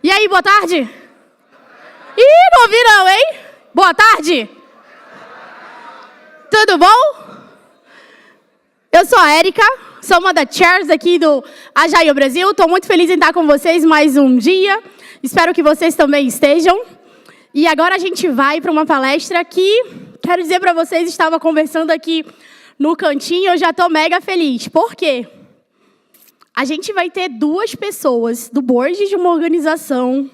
E aí, boa tarde? Ih, não ouvi não, hein? Boa tarde. Tudo bom? Eu sou a Érica, sou uma das chairs aqui do Agile Brasil. Estou muito feliz em estar com vocês mais um dia. Espero que vocês também estejam. E agora a gente vai para uma palestra que, quero dizer para vocês, estava conversando aqui no cantinho, eu já estou mega feliz. Por quê? A gente vai ter duas pessoas do board de uma organização,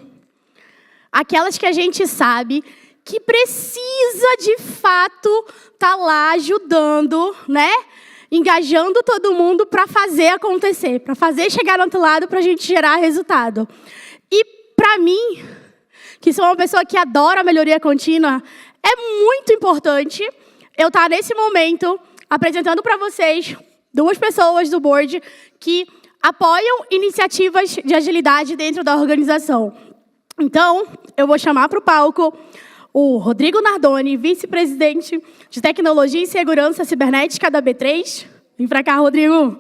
aquelas que a gente sabe que precisa, de fato, estar lá ajudando, né? Engajando todo mundo para fazer acontecer, para fazer chegar no outro lado, para a gente gerar resultado. E, para mim, que sou uma pessoa que adora a melhoria contínua, é muito importante eu estar, nesse momento, apresentando para vocês duas pessoas do board que apoiam iniciativas de agilidade dentro da organização. Então, eu vou chamar para o palco o Rodrigo Nardoni, vice-presidente de Tecnologia e Segurança Cibernética da B3. Vem para cá, Rodrigo.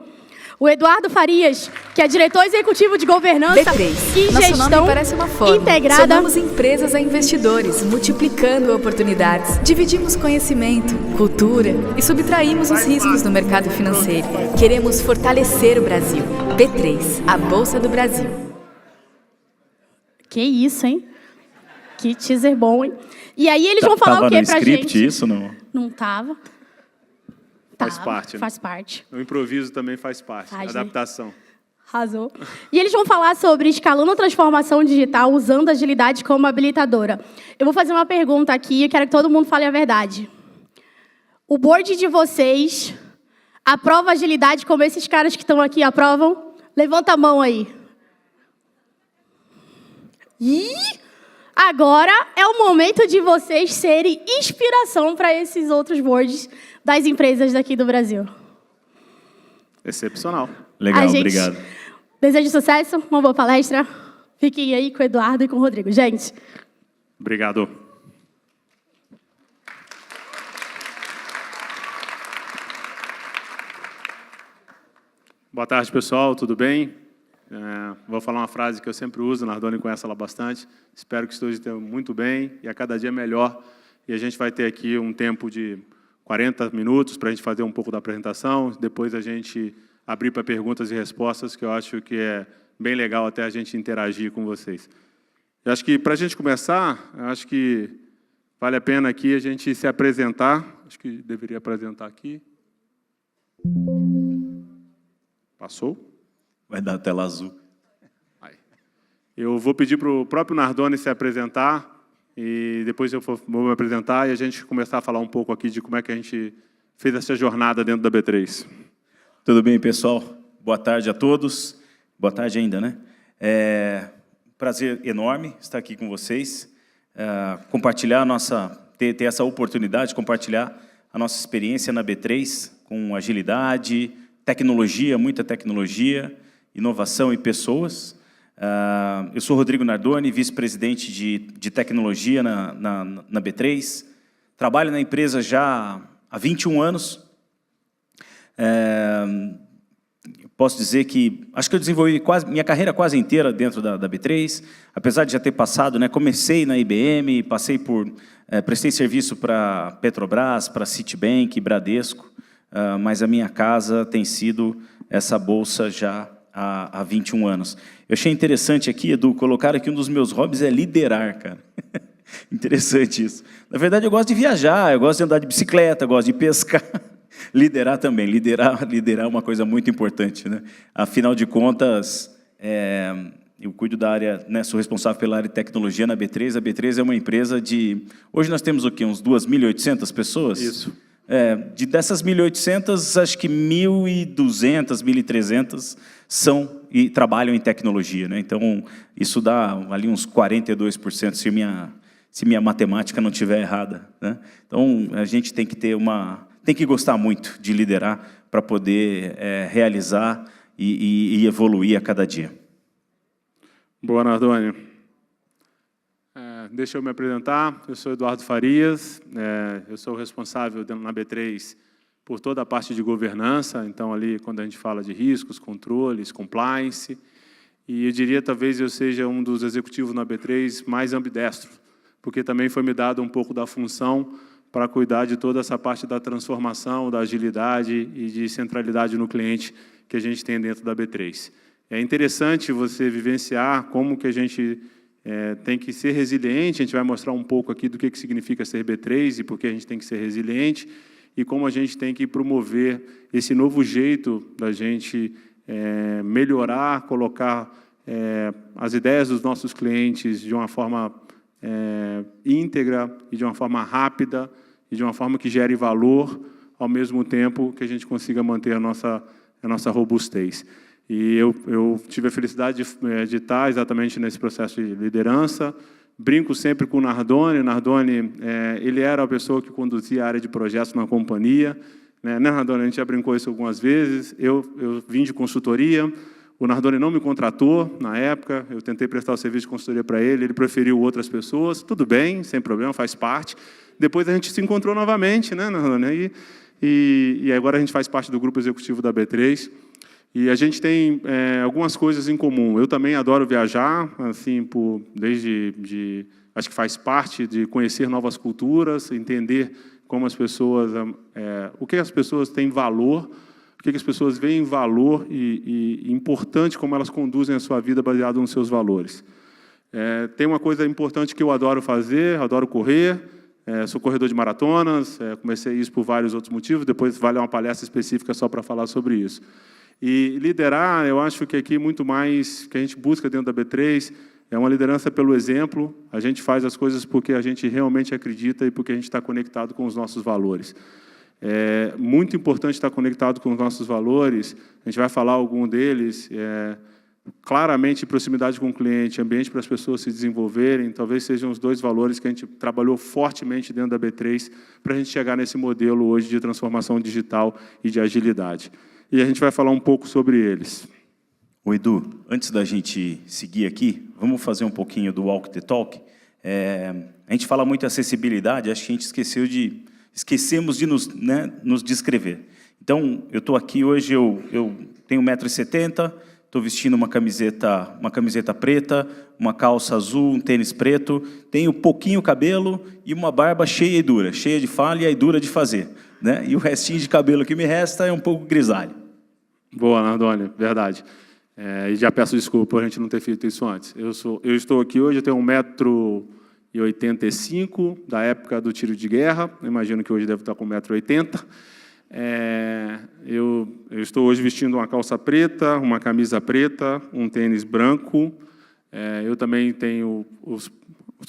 O Eduardo Farias, que é diretor executivo de governança B3. e Nosso gestão nome parece uma fórmula. integrada. Somos empresas a investidores, multiplicando oportunidades. Dividimos conhecimento, cultura e subtraímos os riscos no mercado financeiro. Queremos fortalecer o Brasil. B3, a Bolsa do Brasil. Que isso, hein? Que teaser bom, hein? E aí eles vão falar o quê pra gente? Tava no script isso, não? Não tava. Faz parte, né? Faz parte. O improviso também faz parte, Faz, né? adaptação. Arrasou. E eles vão falar sobre escalando a transformação digital usando a agilidade como habilitadora. Eu vou fazer uma pergunta aqui e quero que todo mundo fale a verdade. O board de vocês aprova agilidade como esses caras que estão aqui aprovam? Levanta a mão aí. Ih! Agora é o momento de vocês serem inspiração para esses outros boards das empresas daqui do Brasil. Excepcional. Legal, obrigado. Desejo sucesso, uma boa palestra. Fiquem aí com o Eduardo e com o Rodrigo. Gente. Obrigado. Boa tarde, pessoal. Tudo bem? Vou falar uma frase que eu sempre uso, Nardoni conhece ela bastante. Espero que esteja muito bem e a cada dia melhor. E a gente vai ter aqui um tempo de 40 minutos para a gente fazer um pouco da apresentação. Depois a gente abrir para perguntas e respostas, que eu acho que é bem legal até a gente interagir com vocês. Eu acho que, para a gente começar, eu acho que vale a pena aqui a gente se apresentar. Acho que deveria apresentar aqui. Passou? Vai dar a tela azul. Eu vou pedir para o próprio Nardoni se apresentar e depois eu vou me apresentar e a gente começar a falar um pouco aqui de como é que a gente fez essa jornada dentro da B3. Tudo bem, pessoal? Boa tarde a todos. Boa tarde ainda, né? Prazer enorme estar aqui com vocês, compartilhar a nossa, ter essa oportunidade de compartilhar a nossa experiência na B3 com agilidade, tecnologia, muita tecnologia, inovação e pessoas. Eu sou Rodrigo Nardoni, vice-presidente de tecnologia na B3. Trabalho na empresa já há 21 anos. Posso dizer que acho que eu desenvolvi minha carreira quase inteira dentro da B3, apesar de já ter passado, né? Comecei na IBM, passei prestei serviço para Petrobras, para Citibank, Bradesco, mas a minha casa tem sido essa bolsa já há 21 anos. Eu achei interessante aqui, Edu, colocar aqui um dos meus hobbies é liderar, cara. Interessante isso. Na verdade, eu gosto de viajar, eu gosto de andar de bicicleta, eu gosto de pescar. Liderar também, liderar é uma coisa muito importante, né? Afinal de contas, eu cuido da área, né, sou responsável pela área de tecnologia na B3. A B3 é uma empresa de... Hoje nós temos o quê? Uns 2.800 pessoas? Isso. Dessas 1.800, acho que 1.200, 1.300 são e trabalham em tecnologia, né? Então, isso dá ali uns 42%, se minha matemática não estiver errada, né? Então, a gente tem que ter tem que gostar muito de liderar para poder realizar e evoluir a cada dia. Boa, Nardoni. Deixa eu me apresentar. Eu sou Eduardo Farias. Eu sou responsável na B3 por toda a parte de governança. Então, ali, quando a gente fala de riscos, controles, compliance. e eu diria talvez eu seja um dos executivos na B3 mais ambidestro, porque também foi me dado um pouco da função para cuidar de toda essa parte da transformação, da agilidade e de centralidade no cliente que a gente tem dentro da B3. É interessante você vivenciar como que a gente tem que ser resiliente. A gente vai mostrar um pouco aqui do que significa ser B3 e por que a gente tem que ser resiliente e como a gente tem que promover esse novo jeito da gente melhorar, colocar as ideias dos nossos clientes de uma forma íntegra e de uma forma rápida e de uma forma que gere valor, ao mesmo tempo que a gente consiga manter a nossa robustez. E eu tive a felicidade de estar exatamente nesse processo de liderança. Brinco sempre com o Nardoni. O Nardoni, ele era a pessoa que conduzia a área de projetos na companhia. Né, Nardoni? A gente já brincou isso algumas vezes. Eu vim de consultoria. O Nardoni não me contratou na época. Eu tentei prestar o serviço de consultoria para ele. Ele preferiu outras pessoas. Tudo bem, sem problema, faz parte. Depois a gente se encontrou novamente, né, Nardoni? E agora a gente faz parte do grupo executivo da B3. E a gente tem algumas coisas em comum. Eu também adoro viajar, assim, acho que faz parte de conhecer novas culturas, entender como as pessoas, o que as pessoas têm valor, o que as pessoas veem valor e importante como elas conduzem a sua vida baseado nos seus valores. Tem uma coisa importante que eu adoro fazer, adoro correr. Sou corredor de maratonas, comecei isso por vários outros motivos, depois vale uma palestra específica só para falar sobre isso. E liderar, eu acho que aqui muito mais que a gente busca dentro da B3 é uma liderança pelo exemplo. A gente faz as coisas porque a gente realmente acredita e porque a gente está conectado com os nossos valores. É muito importante estar conectado com os nossos valores. A gente vai falar algum deles. Claramente, proximidade com o cliente, ambiente para as pessoas se desenvolverem, talvez sejam os dois valores que a gente trabalhou fortemente dentro da B3 para a gente chegar nesse modelo hoje de transformação digital e de agilidade. E a gente vai falar um pouco sobre eles. Ô Edu, antes da gente seguir aqui, vamos fazer um pouquinho do Walk the Talk. A gente fala muito de acessibilidade, acho que a gente esquecemos de nos descrever. Então, eu estou aqui hoje, eu tenho 1,70 m, estou vestindo uma camiseta preta, uma calça azul, um tênis preto, tenho pouquinho cabelo e uma barba cheia e dura, cheia de falha e dura de fazer. Né? E o restinho de cabelo que me resta é um pouco grisalho. Boa, Nardoni, verdade. E já peço desculpa por a gente não ter feito isso antes. Eu estou aqui hoje, eu tenho 1,85 m, da época do tiro de guerra. Eu imagino que hoje devo estar com 1,80 m. Eu estou hoje vestindo uma calça preta, uma camisa preta, um tênis branco. Eu também tenho os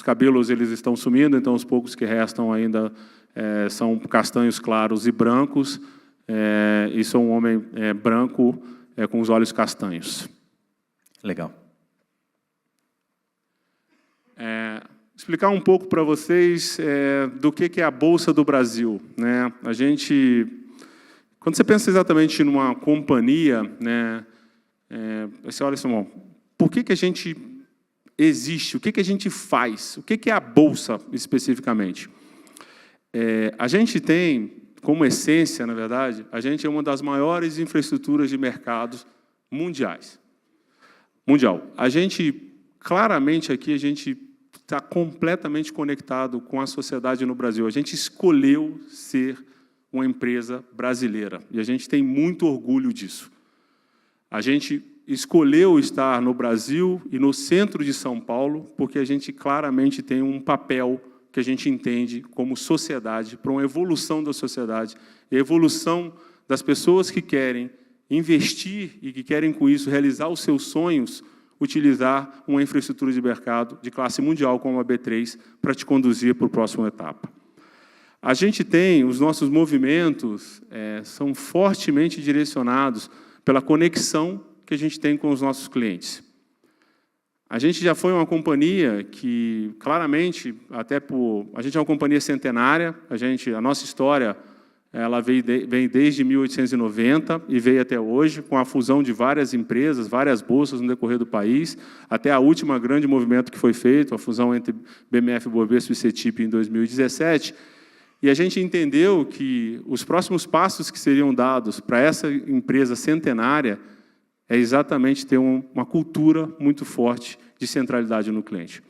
cabelos, eles estão sumindo, então os poucos que restam ainda são castanhos claros e brancos, e sou um homem branco com os olhos castanhos. Legal. Explicar um pouco para vocês do que é a Bolsa do Brasil. Né? Quando você pensa exatamente numa companhia, né, você olha assim, por que a gente existe? O que a gente faz? O que é a Bolsa, especificamente? A gente tem, como essência, na verdade, a gente é uma das maiores infraestruturas de mercados mundiais. A gente, claramente aqui, a gente está completamente conectado com a sociedade no Brasil. A gente escolheu ser uma empresa brasileira e a gente tem muito orgulho disso. A gente escolheu estar no Brasil e no centro de São Paulo porque a gente claramente tem um papel que a gente entende como sociedade, para uma evolução da sociedade, e a evolução das pessoas que querem investir e que querem, com isso, realizar os seus sonhos, utilizar uma infraestrutura de mercado de classe mundial como a B3 para te conduzir para a próxima etapa. A gente tem, os nossos movimentos são fortemente direcionados pela conexão que a gente tem com os nossos clientes. A gente já foi uma companhia que, claramente, a gente é uma companhia centenária, a nossa história ela vem desde 1890 e veio até hoje, com a fusão de várias empresas, várias bolsas no decorrer do país, até a última grande movimento que foi feito, a fusão entre BMF, Bovespa e CETIP em 2017, e a gente entendeu que os próximos passos que seriam dados para essa empresa centenária é exatamente ter uma cultura muito forte de centralidade no cliente.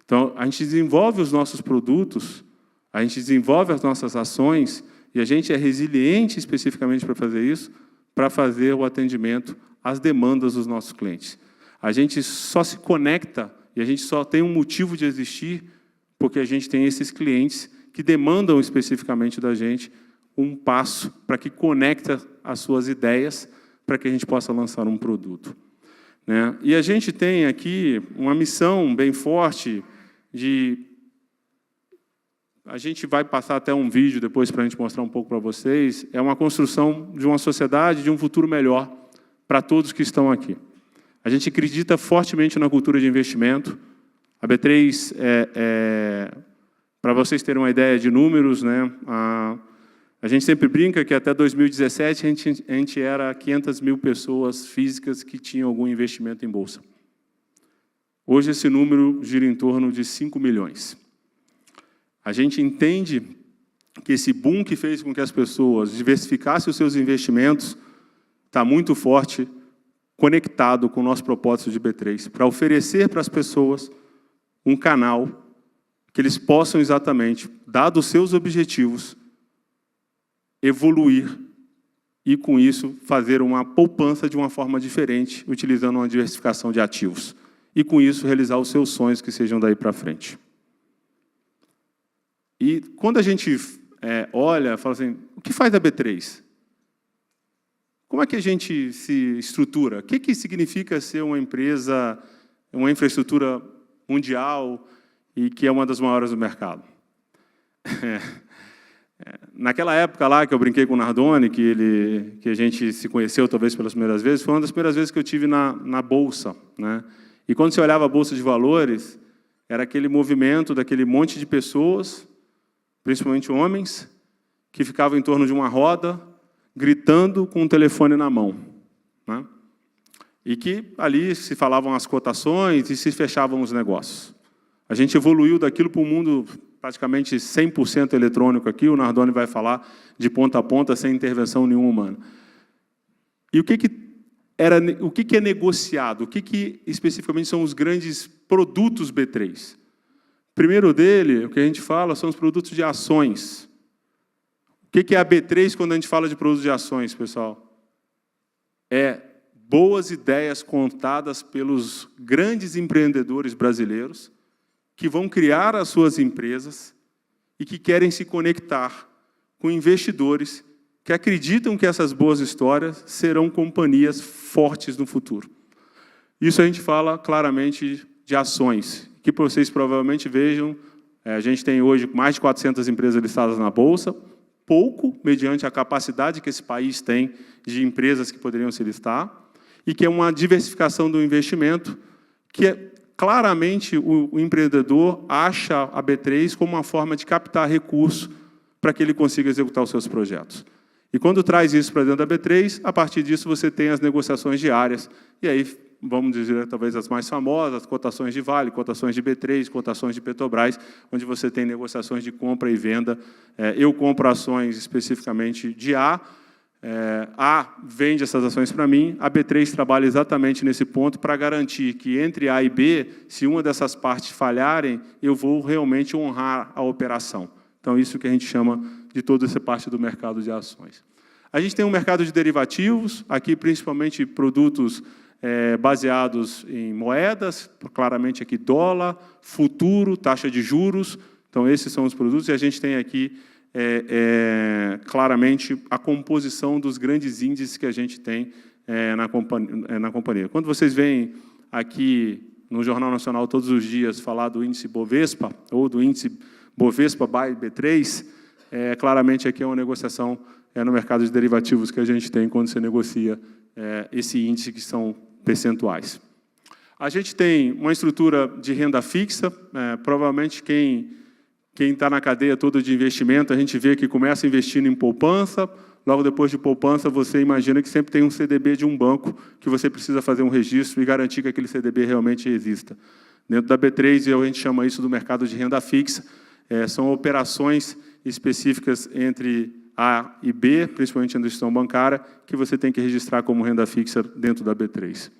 Então, a gente desenvolve os nossos produtos, a gente desenvolve as nossas ações, e a gente é resiliente especificamente para fazer isso, para fazer o atendimento às demandas dos nossos clientes. A gente só se conecta e a gente só tem um motivo de existir porque a gente tem esses clientes que demandam especificamente da gente um passo para que conecta as suas ideias para que a gente possa lançar um produto, né? E a gente tem aqui uma missão bem forte de... A gente vai passar até um vídeo depois para a gente mostrar um pouco para vocês. É uma construção de uma sociedade, de um futuro melhor para todos que estão aqui. A gente acredita fortemente na cultura de investimento. A B3, para vocês terem uma ideia de números, né, a gente sempre brinca que até 2017 a gente era 500 mil pessoas físicas que tinham algum investimento em bolsa. Hoje esse número gira em torno de 5 milhões. A gente entende que esse boom que fez com que as pessoas diversificassem os seus investimentos está muito forte, conectado com o nosso propósito de B3, para oferecer para as pessoas um canal que eles possam exatamente, dados os seus objetivos, evoluir e, com isso, fazer uma poupança de uma forma diferente, utilizando uma diversificação de ativos. E, com isso, realizar os seus sonhos que sejam daí para frente. E, quando a gente olha, fala assim, o que faz a B3? Como é que a gente se estrutura? O que significa ser uma empresa, uma infraestrutura mundial e que é uma das maiores do mercado? Naquela época lá que eu brinquei com o Nardoni, que a gente se conheceu talvez pelas primeiras vezes, foi uma das primeiras vezes que eu tive na Bolsa, né? E quando você olhava a Bolsa de Valores, era aquele movimento daquele monte de pessoas, principalmente homens, que ficavam em torno de uma roda, gritando com o telefone na mão, né? E que ali se falavam as cotações e se fechavam os negócios. A gente evoluiu daquilo para um mundo praticamente 100% eletrônico aqui, o Nardoni vai falar de ponta a ponta, sem intervenção nenhuma humana. E o que é negociado? O que especificamente são os grandes produtos B3? Primeiro dele, o que a gente fala, são os produtos de ações. O que é a B3 quando a gente fala de produtos de ações, pessoal? É boas ideias contadas pelos grandes empreendedores brasileiros que vão criar as suas empresas e que querem se conectar com investidores que acreditam que essas boas histórias serão companhias fortes no futuro. Isso a gente fala claramente de ações, que vocês provavelmente vejam, a gente tem hoje mais de 400 empresas listadas na Bolsa, pouco, mediante a capacidade que esse país tem de empresas que poderiam se listar, e que é uma diversificação do investimento, que é claramente o empreendedor acha a B3 como uma forma de captar recursos para que ele consiga executar os seus projetos. E quando traz isso para dentro da B3, a partir disso você tem as negociações diárias, e aí, vamos dizer, talvez as mais famosas, cotações de Vale, cotações de B3, cotações de Petrobras, onde você tem negociações de compra e venda. Eu compro ações especificamente de A vende essas ações para mim, a B3 trabalha exatamente nesse ponto para garantir que entre A e B, se uma dessas partes falharem, eu vou realmente honrar a operação. Então, isso que a gente chama de toda essa parte do mercado de ações. A gente tem um mercado de derivativos, aqui principalmente produtos baseados em moedas, claramente aqui dólar, futuro, taxa de juros. Então, esses são os produtos, e a gente tem aqui claramente a composição dos grandes índices que a gente tem na companhia. Quando vocês veem aqui no Jornal Nacional todos os dias falar do índice Bovespa, ou do índice Bovespa by B3, claramente aqui é uma negociação no mercado de derivativos que a gente tem quando você negocia esse índice, que são percentuais. A gente tem uma estrutura de renda fixa, provavelmente quem está na cadeia toda de investimento, a gente vê que começa investindo em poupança, logo depois de poupança, você imagina que sempre tem um CDB de um banco que você precisa fazer um registro e garantir que aquele CDB realmente exista. Dentro da B3, a gente chama isso do mercado de renda fixa, são operações específicas entre A e B, principalmente na instituição bancária, que você tem que registrar como renda fixa dentro da B3.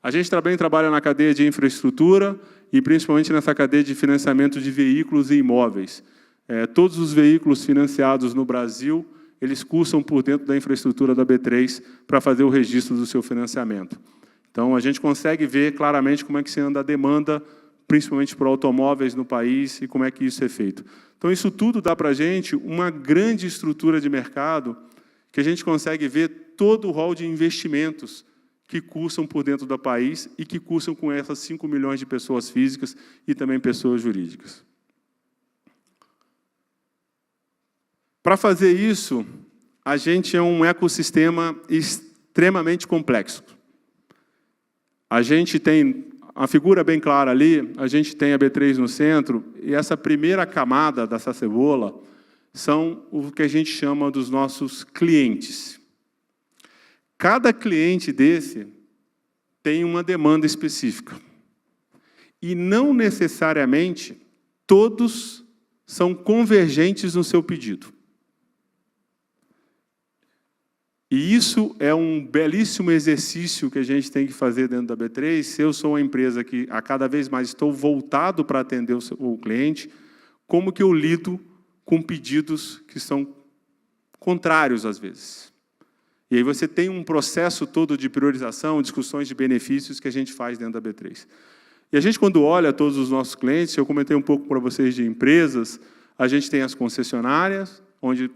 A gente também trabalha na cadeia de infraestrutura e principalmente nessa cadeia de financiamento de veículos e imóveis. Todos os veículos financiados no Brasil, eles cursam por dentro da infraestrutura da B3 para fazer o registro do seu financiamento. Então, a gente consegue ver claramente como é que se anda a demanda, principalmente por automóveis no país, e como é que isso é feito. Então, isso tudo dá para a gente uma grande estrutura de mercado, que a gente consegue ver todo o rol de investimentos que cursam por dentro do país e que cursam com essas 5 milhões de pessoas físicas e também pessoas jurídicas. Para fazer isso, a gente é um ecossistema extremamente complexo. A gente tem a figura bem clara ali, a gente tem a B3 no centro, e essa primeira camada dessa cebola são o que a gente chama dos nossos clientes. Cada cliente desse tem uma demanda específica. E não necessariamente todos são convergentes no seu pedido. E isso é um belíssimo exercício que a gente tem que fazer dentro da B3. Se eu sou uma empresa que a cada vez mais estou voltado para atender o cliente, como que eu lido com pedidos que são contrários às vezes? E aí você tem um processo todo de priorização, discussões de benefícios que a gente faz dentro da B3. E a gente, quando olha todos os nossos clientes, eu comentei um pouco para vocês de empresas, a gente tem as concessionárias, onde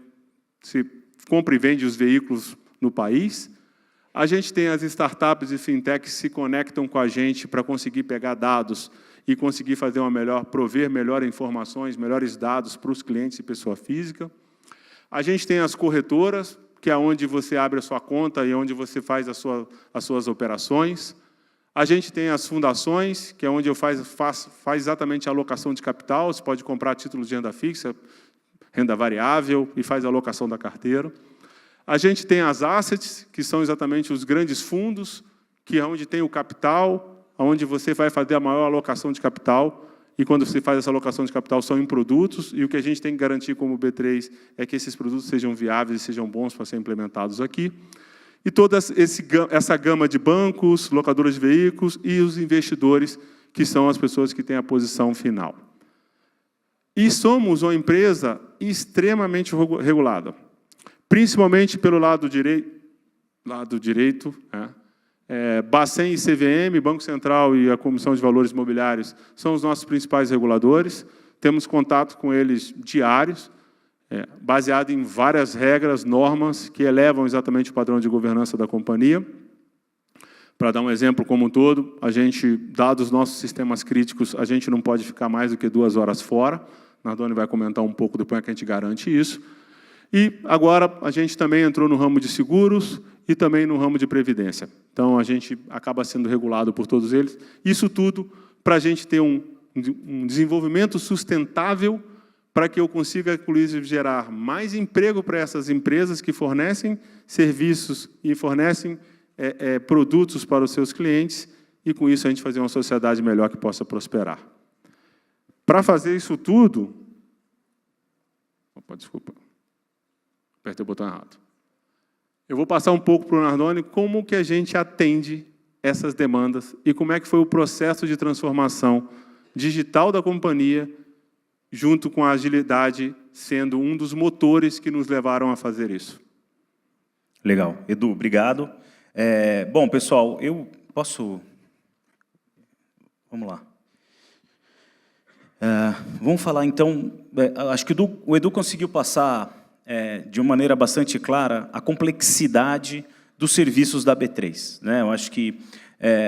se compra e vende os veículos no país. A gente tem as startups e fintechs que se conectam com a gente para conseguir pegar dados e conseguir fazer prover melhores informações, melhores dados para os clientes e pessoa física. A gente tem as corretoras, que é onde você abre a sua conta e onde você faz as suas operações. A gente tem as fundações, que é onde eu faz exatamente a alocação de capital. Você pode comprar títulos de renda fixa, renda variável, e faz a alocação da carteira. A gente tem as assets, que são exatamente os grandes fundos, que é onde tem o capital, onde você vai fazer a maior alocação de capital, e quando você faz essa alocação de capital são em produtos, e o que a gente tem que garantir como B3 é que esses produtos sejam viáveis e sejam bons para serem implementados aqui. E toda essa gama de bancos, locadoras de veículos e os investidores, que são as pessoas que têm a posição final. E somos uma empresa extremamente regulada, principalmente pelo lado direito, Bacen e CVM, Banco Central e a Comissão de Valores Imobiliários são os nossos principais reguladores. Temos contato com eles diários, baseado em várias regras, normas, que elevam exatamente o padrão de governança da companhia. Para dar um exemplo como um todo, a gente, dados os nossos sistemas críticos, a gente não pode ficar mais do que 2 horas fora. Nardoni vai comentar um pouco depois que a gente garante isso. E agora a gente também entrou no ramo de seguros e também no ramo de previdência. Então a gente acaba sendo regulado por todos eles. Isso tudo para a gente ter um desenvolvimento sustentável para que eu consiga, inclusive, gerar mais emprego para essas empresas que fornecem serviços e fornecem produtos para os seus clientes, e com isso a gente fazer uma sociedade melhor que possa prosperar. Para fazer isso tudo... Opa, desculpa. Apertei o botão errado. Eu vou passar um pouco para o Nardoni como que a gente atende essas demandas e como é que foi o processo de transformação digital da companhia, junto com a agilidade, sendo um dos motores que nos levaram a fazer isso. Legal. Edu, obrigado. Bom, pessoal, eu posso... Vamos lá. Vamos falar, então... acho que o Edu conseguiu passar... de uma maneira bastante clara, a complexidade dos serviços da B3. Né? Eu acho que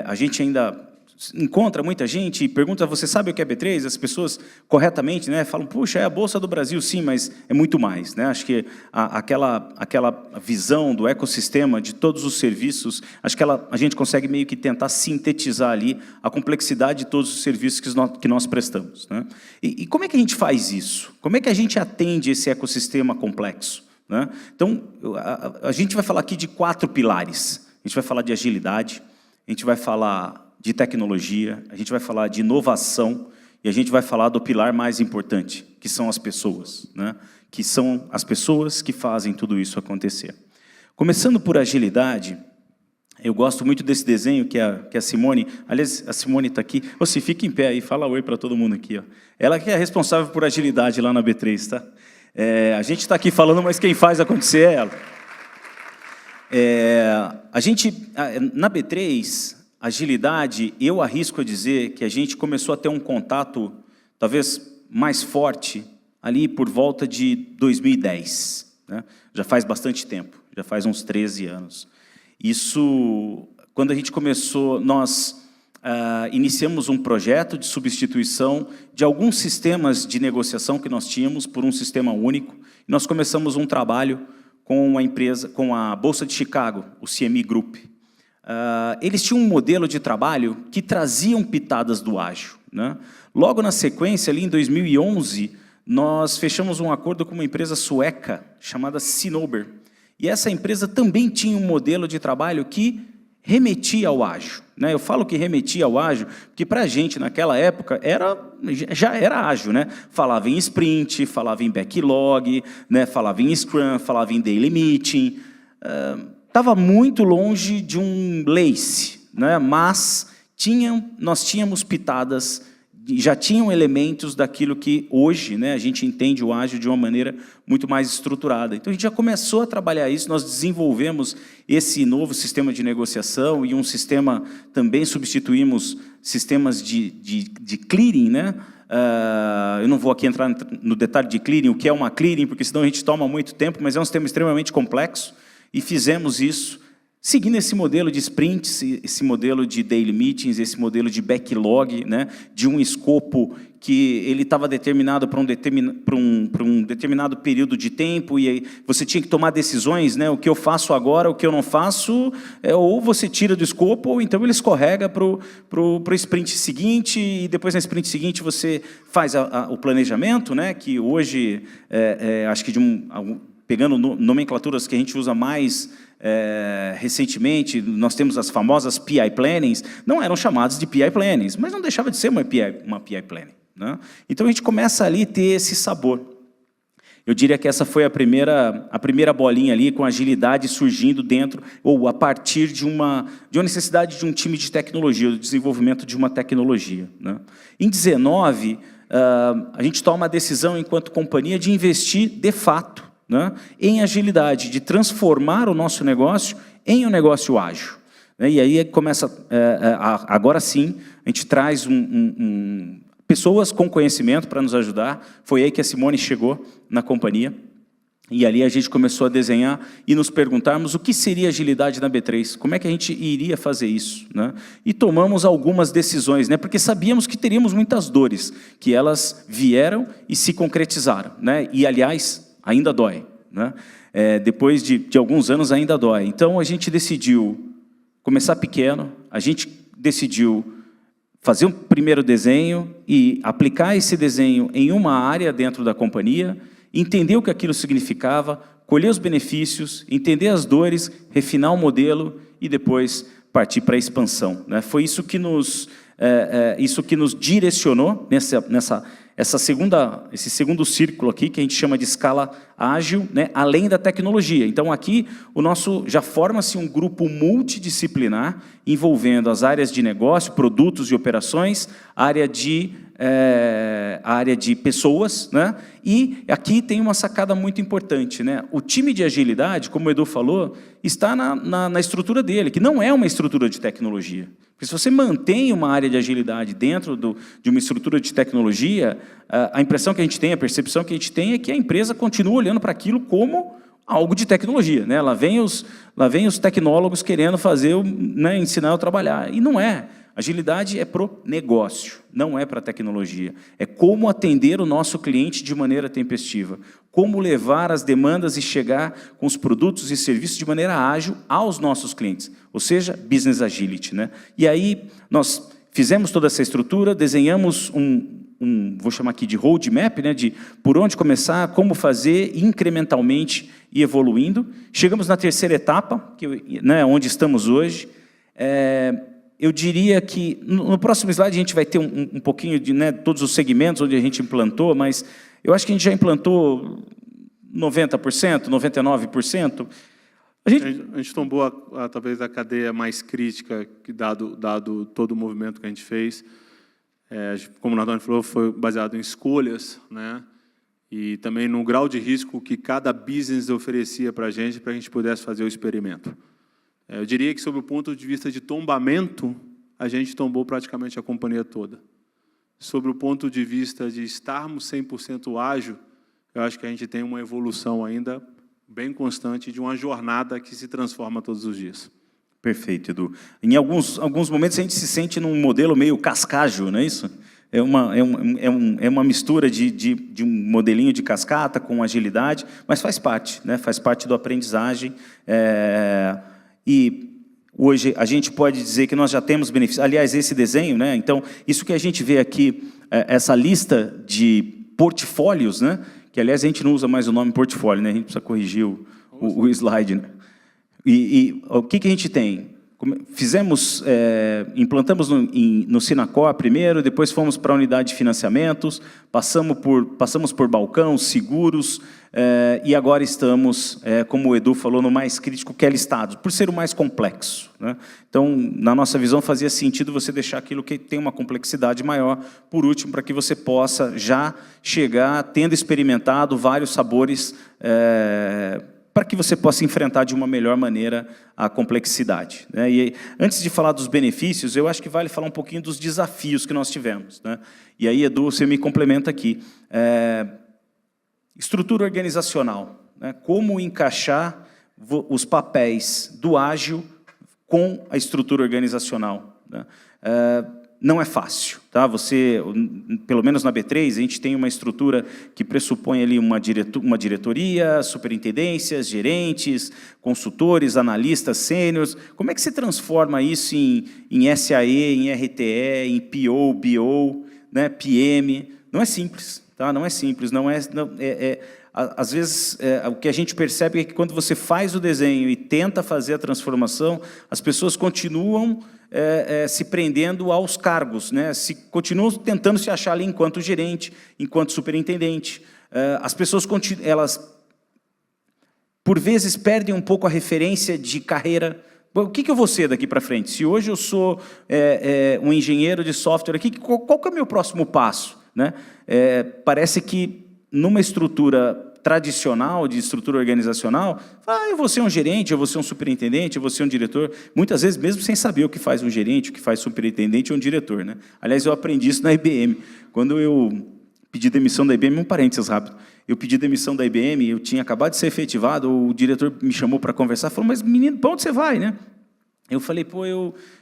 a gente ainda encontra muita gente e pergunta, você sabe o que é B3? As pessoas, corretamente, né, falam, puxa, é a Bolsa do Brasil, sim, mas é muito mais. Né? Acho que aquela visão do ecossistema de todos os serviços, acho que a gente consegue meio que tentar sintetizar ali a complexidade de todos os serviços que nós prestamos. Né? E como é que a gente faz isso? Como é que a gente atende esse ecossistema complexo? Né? Então, a gente vai falar aqui de 4 pilares. A gente vai falar de agilidade, a gente vai falar de tecnologia, a gente vai falar de inovação e a gente vai falar do pilar mais importante, que são as pessoas, né? Que são as pessoas que fazem tudo isso acontecer. Começando por agilidade, eu gosto muito desse desenho que a Simone... Aliás, a Simone está aqui. Você fica em pé aí, fala oi para todo mundo aqui. Ó. Ela que é responsável por agilidade lá na B3, tá? A gente está aqui falando, mas quem faz acontecer é ela. Na B3, agilidade, eu arrisco a dizer que a gente começou a ter um contato, talvez mais forte, ali por volta de 2010. Né? Já faz bastante tempo, já faz uns 13 anos. Isso, quando a gente começou, nós iniciamos um projeto de substituição de alguns sistemas de negociação que nós tínhamos por um sistema único. Nós começamos um trabalho com a empresa, com a Bolsa de Chicago, o CME Group. Eles tinham um modelo de trabalho que traziam pitadas do ágil, né? Logo na sequência, ali em 2011, nós fechamos um acordo com uma empresa sueca chamada Cinnober. E essa empresa também tinha um modelo de trabalho que remetia ao ágil, né? Eu falo que remetia ao ágil, porque para a gente, naquela época, já era ágil, né? Falava em sprint, falava em backlog, né? Falava em Scrum, falava em daily meeting. Estava muito longe de um LACE, né? Mas nós tínhamos pitadas, já tinham elementos daquilo que hoje, né, a gente entende o ágil de uma maneira muito mais estruturada. Então, a gente já começou a trabalhar isso, nós desenvolvemos esse novo sistema de negociação e um sistema, também substituímos sistemas de clearing, né? Eu não vou aqui entrar no detalhe de clearing, o que é uma clearing, porque senão a gente toma muito tempo, mas é um sistema extremamente complexo, e fizemos isso seguindo esse modelo de sprints, esse modelo de daily meetings, esse modelo de backlog, né, de um escopo que ele estava determinado para um determinado período de tempo, e aí você tinha que tomar decisões, né, o que eu faço agora, o que eu não faço, ou você tira do escopo, ou então ele escorrega para o sprint seguinte, e depois na sprint seguinte você faz o planejamento, né, que hoje, acho que pegando nomenclaturas que a gente usa mais recentemente, nós temos as famosas PI Plannings, não eram chamadas de PI Plannings, mas não deixava de ser uma PI Planning, né? Então, a gente começa ali a ter esse sabor. Eu diria que essa foi a primeira bolinha ali, com agilidade surgindo dentro, ou a partir de uma necessidade de um time de tecnologia, do desenvolvimento de uma tecnologia, né? Em 19, a gente toma a decisão, enquanto companhia, de investir de fato, né, em agilidade, de transformar o nosso negócio em um negócio ágil. E aí começa, agora sim, a gente traz pessoas com conhecimento para nos ajudar. Foi aí que a Simone chegou na companhia, e ali a gente começou a desenhar e nos perguntarmos o que seria agilidade na B3, como é que a gente iria fazer isso, né? E tomamos algumas decisões, né, porque sabíamos que teríamos muitas dores, que elas vieram e se concretizaram, né? E, aliás, ainda dói, né? Depois de alguns anos ainda dói. Então, a gente decidiu começar pequeno, a gente decidiu fazer um primeiro desenho e aplicar esse desenho em uma área dentro da companhia, entender o que aquilo significava, colher os benefícios, entender as dores, refinar o modelo e depois partir para a expansão, né? Foi isso que nos direcionou esse segundo círculo aqui, que a gente chama de escala ágil, né, além da tecnologia. Então, aqui, já forma-se um grupo multidisciplinar, envolvendo as áreas de negócio, produtos e operações, a área de pessoas, né? E aqui tem uma sacada muito importante, né? O time de agilidade, como o Edu falou, está na estrutura dele, que não é uma estrutura de tecnologia. Porque se você mantém uma área de agilidade dentro de uma estrutura de tecnologia, a impressão que a gente tem, a percepção que a gente tem é que a empresa continua olhando para aquilo como algo de tecnologia, né? Lá vem os tecnólogos querendo né, ensinar a trabalhar. E não é. Agilidade é para o negócio, não é para a tecnologia. É como atender o nosso cliente de maneira tempestiva, como levar as demandas e chegar com os produtos e serviços de maneira ágil aos nossos clientes, ou seja, business agility, né? E aí nós fizemos toda essa estrutura, desenhamos vou chamar aqui de roadmap, né, de por onde começar, como fazer incrementalmente e evoluindo. Chegamos na terceira etapa, né, onde estamos hoje. eu diria que, no próximo slide, a gente vai ter um pouquinho de, né, todos os segmentos onde a gente implantou, mas eu acho que a gente já implantou 90%, 99%. A gente tombou, talvez, a cadeia mais crítica, que dado todo o movimento que a gente fez. Como o Nardoni falou, foi baseado em escolhas, né? E também no grau de risco que cada business oferecia para a gente pudesse fazer o experimento. Eu diria que, sob o ponto de vista de tombamento, a gente tombou praticamente a companhia toda. Sobre o ponto de vista de estarmos 100% ágil, eu acho que a gente tem uma evolução ainda bem constante de uma jornada que se transforma todos os dias. Perfeito, Edu. Em alguns momentos a gente se sente num modelo meio cascágio, não é isso? É uma mistura de um modelinho de cascata com agilidade, mas faz parte, né? Faz parte da aprendizagem. E hoje a gente pode dizer que nós já temos benefícios. Aliás, esse desenho, né? Então, isso que a gente vê aqui, essa lista de portfólios, né? Que, aliás, a gente não usa mais o nome portfólio, né? A gente precisa corrigir o slide, né? E o que a gente tem? Implantamos no Sinacor primeiro, depois fomos para a unidade de financiamentos, passamos por balcão, seguros, e agora estamos, como o Edu falou, no mais crítico, que é listado, por ser o mais complexo, né? Então, na nossa visão, fazia sentido você deixar aquilo que tem uma complexidade maior, por último, para que você possa já chegar tendo experimentado vários sabores, para que você possa enfrentar de uma melhor maneira a complexidade, né? E antes de falar dos benefícios, eu acho que vale falar um pouquinho dos desafios que nós tivemos, né? E aí, Edu, você me complementa aqui. Estrutura organizacional, né? Como encaixar os papéis do ágil com a estrutura organizacional, né? Não é fácil, tá? Você, pelo menos na B3, a gente tem uma estrutura que pressupõe ali uma diretoria, superintendências, gerentes, consultores, analistas, sêniores. Como é que você transforma isso em SAE, em RTE, em PO, BO, né, PM? Não é simples, tá? Não é simples, às vezes, o que a gente percebe é que quando você faz o desenho e tenta fazer a transformação, as pessoas continuam se prendendo aos cargos, né? Continuam tentando se achar ali enquanto gerente, enquanto superintendente. As pessoas, elas, por vezes, perdem um pouco a referência de carreira. O que eu vou ser daqui para frente? Se hoje eu sou um engenheiro de software aqui, qual que é o meu próximo passo, né? Parece que, numa estrutura tradicional, de estrutura organizacional, eu vou ser um gerente, eu vou ser um superintendente, eu vou ser um diretor, muitas vezes mesmo sem saber o que faz um gerente, o que faz um superintendente ou um diretor, né? Aliás, eu aprendi isso na IBM. Quando eu pedi demissão da IBM, um parênteses rápido, eu pedi demissão da IBM, eu tinha acabado de ser efetivado, o diretor me chamou para conversar, falou, mas menino, para onde você vai, né? Eu falei,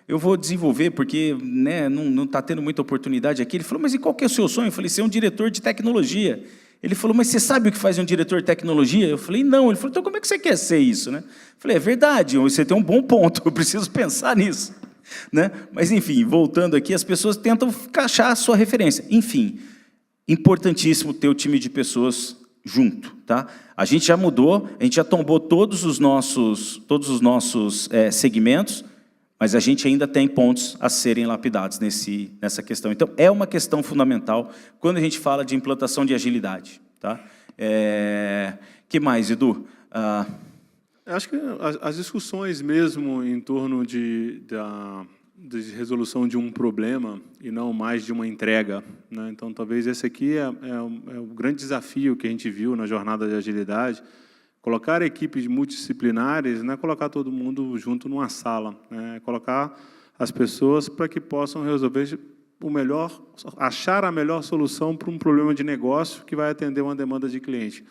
eu vou desenvolver, porque, né, não está tendo muita oportunidade aqui. Ele falou, mas e qual que é o seu sonho? Eu falei, ser um diretor de tecnologia. Ele falou, mas você sabe o que faz um diretor de tecnologia? Eu falei, não. Ele falou, então como é que você quer ser isso, né? Eu falei, é verdade, você tem um bom ponto, eu preciso pensar nisso, né? Mas, enfim, voltando aqui, as pessoas tentam encaixar a sua referência. Enfim, importantíssimo ter o time de pessoas junto, tá? A gente já mudou, a gente já tombou todos os nossos segmentos, mas a gente ainda tem pontos a serem lapidados nessa questão. Então, é uma questão fundamental quando a gente fala de implantação de agilidade, tá? Que mais, Edu? Acho que as discussões mesmo em torno de resolução de um problema e não mais de uma entrega, né? Então, talvez esse aqui é o grande desafio que a gente viu na jornada de agilidade. Colocar equipes multidisciplinares não é colocar todo mundo junto numa sala, né? É colocar as pessoas para que possam resolver achar a melhor solução para um problema de negócio que vai atender uma demanda de cliente.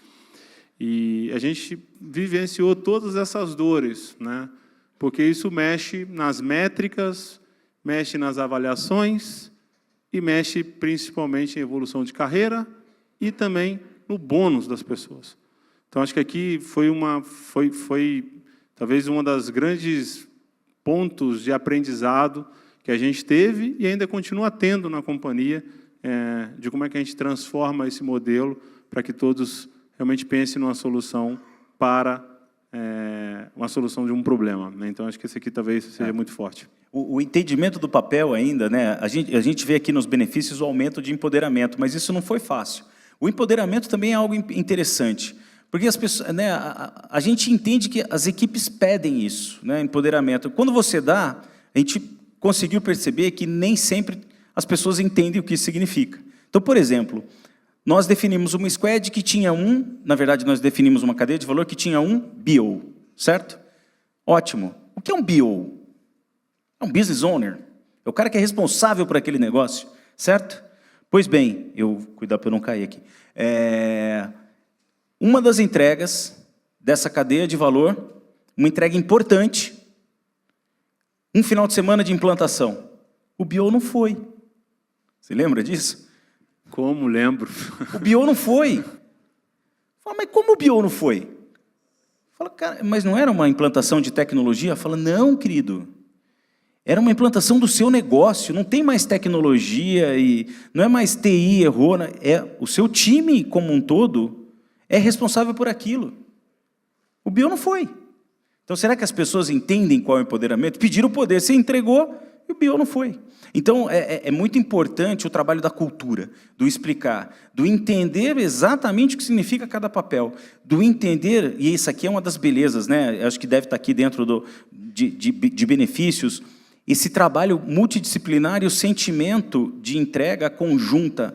E a gente vivenciou todas essas dores, né? Porque isso mexe nas métricas, mexe nas avaliações e mexe principalmente em evolução de carreira e também no bônus das pessoas. Então, acho que aqui foi talvez uma das grandes pontos de aprendizado que a gente teve e ainda continua tendo na companhia, de como é que a gente transforma esse modelo para que todos realmente pensem numa solução para uma solução de um problema, né? Então, acho que esse aqui talvez seja muito forte. O entendimento do papel ainda, né? A gente vê aqui nos benefícios o aumento de empoderamento, mas isso não foi fácil. O empoderamento também é algo interessante, porque as pessoas, né, a gente entende que as equipes pedem isso, né, empoderamento. Quando você dá, a gente conseguiu perceber que nem sempre as pessoas entendem o que isso significa. Então, por exemplo, nós definimos uma squad que tinha na verdade, nós definimos uma cadeia de valor que tinha um BO, certo? Ótimo. O que é um BO? É um business owner. É o cara que é responsável por aquele negócio, certo? Pois bem, cuidado para eu não cair aqui. Uma das entregas dessa cadeia de valor, uma entrega importante, um final de semana de implantação. O BO não foi. Você lembra disso? Como lembro? O BO não foi. Fala, mas como o BO não foi? Fala, cara, mas não era uma implantação de tecnologia? Fala, não, querido. Era uma implantação do seu negócio, não tem mais tecnologia, e não é mais TI, errou. O seu time como um todo é responsável por aquilo. O BO não foi. Então, será que as pessoas entendem qual é o empoderamento? Pediram o poder, você entregou e o BO não foi. Então, é muito importante o trabalho da cultura, do explicar, do entender exatamente o que significa cada papel, do entender, e isso aqui é uma das belezas, né? Acho que deve estar aqui dentro de benefícios, esse trabalho multidisciplinar e o sentimento de entrega conjunta.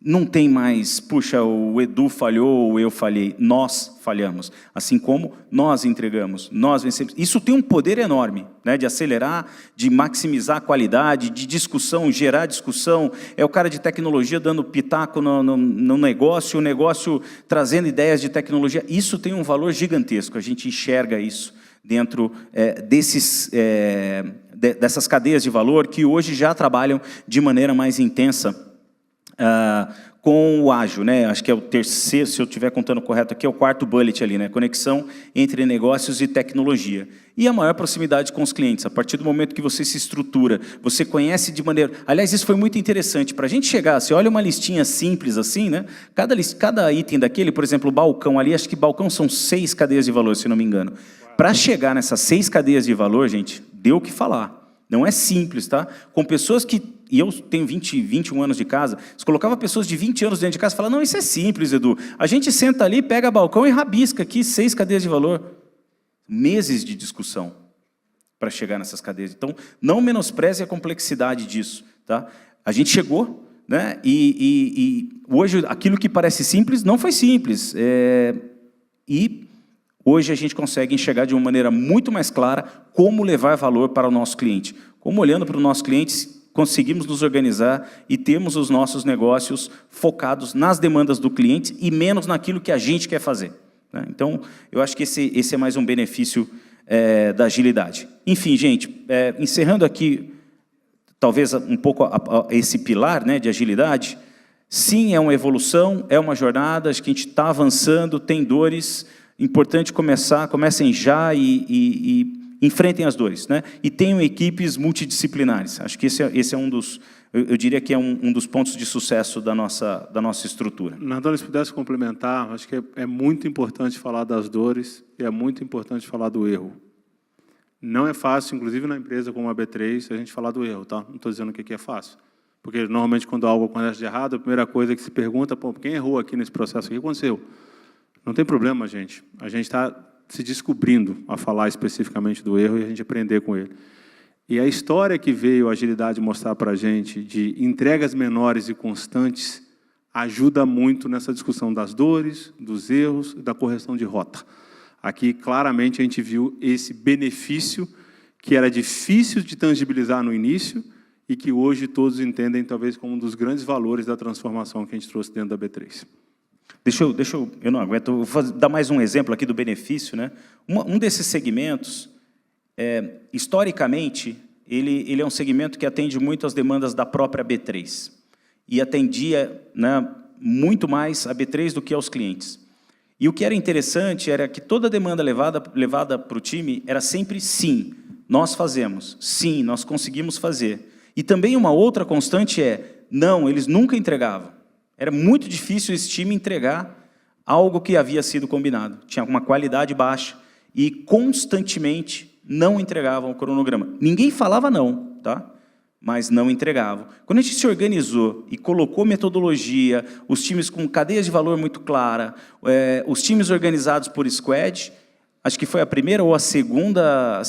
Não tem mais, puxa, o Edu falhou ou eu falhei. Nós falhamos. Assim como nós entregamos, nós vencemos. Isso tem um poder enorme, né, de acelerar, de maximizar a qualidade, de discussão, gerar discussão. É o cara de tecnologia dando pitaco no negócio, o negócio trazendo ideias de tecnologia. Isso tem um valor gigantesco. A gente enxerga isso dentro dessas cadeias de valor que hoje já trabalham de maneira mais intensa com o ágil, né? Acho que é o terceiro, se eu estiver contando correto aqui, é o quarto bullet ali, né? Conexão entre negócios e tecnologia. E a maior proximidade com os clientes. A partir do momento que você se estrutura, você conhece de maneira... Aliás, isso foi muito interessante. Para a gente chegar, você olha uma listinha simples assim, né? Cada item daquele, por exemplo, o balcão ali, acho que balcão são 6 cadeias de valor, se não me engano. Para chegar nessas 6 cadeias de valor, gente, deu o que falar. Não é simples, tá? Com pessoas que... E eu tenho 21 anos de casa. Você colocava pessoas de 20 anos dentro de casa e falava, não, isso é simples, Edu. A gente senta ali, pega balcão e rabisca aqui 6 cadeias de valor. Meses de discussão para chegar nessas cadeias. Então, não menospreze a complexidade disso, tá? A gente chegou, né? E hoje, aquilo que parece simples, não foi simples. E hoje a gente consegue enxergar de uma maneira muito mais clara como levar valor para o nosso cliente. Como olhando para o nosso cliente, conseguimos nos organizar e temos os nossos negócios focados nas demandas do cliente e menos naquilo que a gente quer fazer, né? Então, eu acho que esse é mais um benefício da agilidade. Enfim, gente, encerrando aqui, talvez um pouco esse pilar, né, de agilidade, sim, é uma evolução, é uma jornada, acho que a gente está avançando, tem dores, importante comecem já e enfrentem as dores, né? E tenham equipes multidisciplinares. Acho que esse é um dos, eu diria que é um dos pontos de sucesso da nossa estrutura. Nardoni, se pudesse complementar, acho que é muito importante falar das dores e é muito importante falar do erro. Não é fácil, inclusive na empresa como a B3, a gente falar do erro, tá? Não estou dizendo que aqui é fácil. Porque, normalmente, quando algo acontece de errado, a primeira coisa que se pergunta, pô, quem errou aqui nesse processo? O que aconteceu? Não tem problema, gente. A gente está se descobrindo a falar especificamente do erro e a gente aprender com ele. E a história que veio a agilidade mostrar para a gente de entregas menores e constantes ajuda muito nessa discussão das dores, dos erros e da correção de rota. Aqui, claramente, a gente viu esse benefício que era difícil de tangibilizar no início e que hoje todos entendem, talvez, como um dos grandes valores da transformação que a gente trouxe dentro da B3. Eu não aguento, vou dar mais um exemplo aqui do benefício, né? Um desses segmentos, historicamente, ele é um segmento que atende muito às demandas da própria B3 e atendia, né, muito mais a B3 do que aos clientes. E o que era interessante era que toda a demanda levada para o time era sempre sim, nós fazemos, sim, nós conseguimos fazer. E também uma outra constante não, eles nunca entregavam. Era muito difícil esse time entregar algo que havia sido combinado. Tinha uma qualidade baixa e constantemente não entregavam o cronograma. Ninguém falava não, tá? Mas não entregavam. Quando a gente se organizou e colocou metodologia, os times com cadeias de valor muito clara, os times organizados por squad, acho que foi a primeira ou a segunda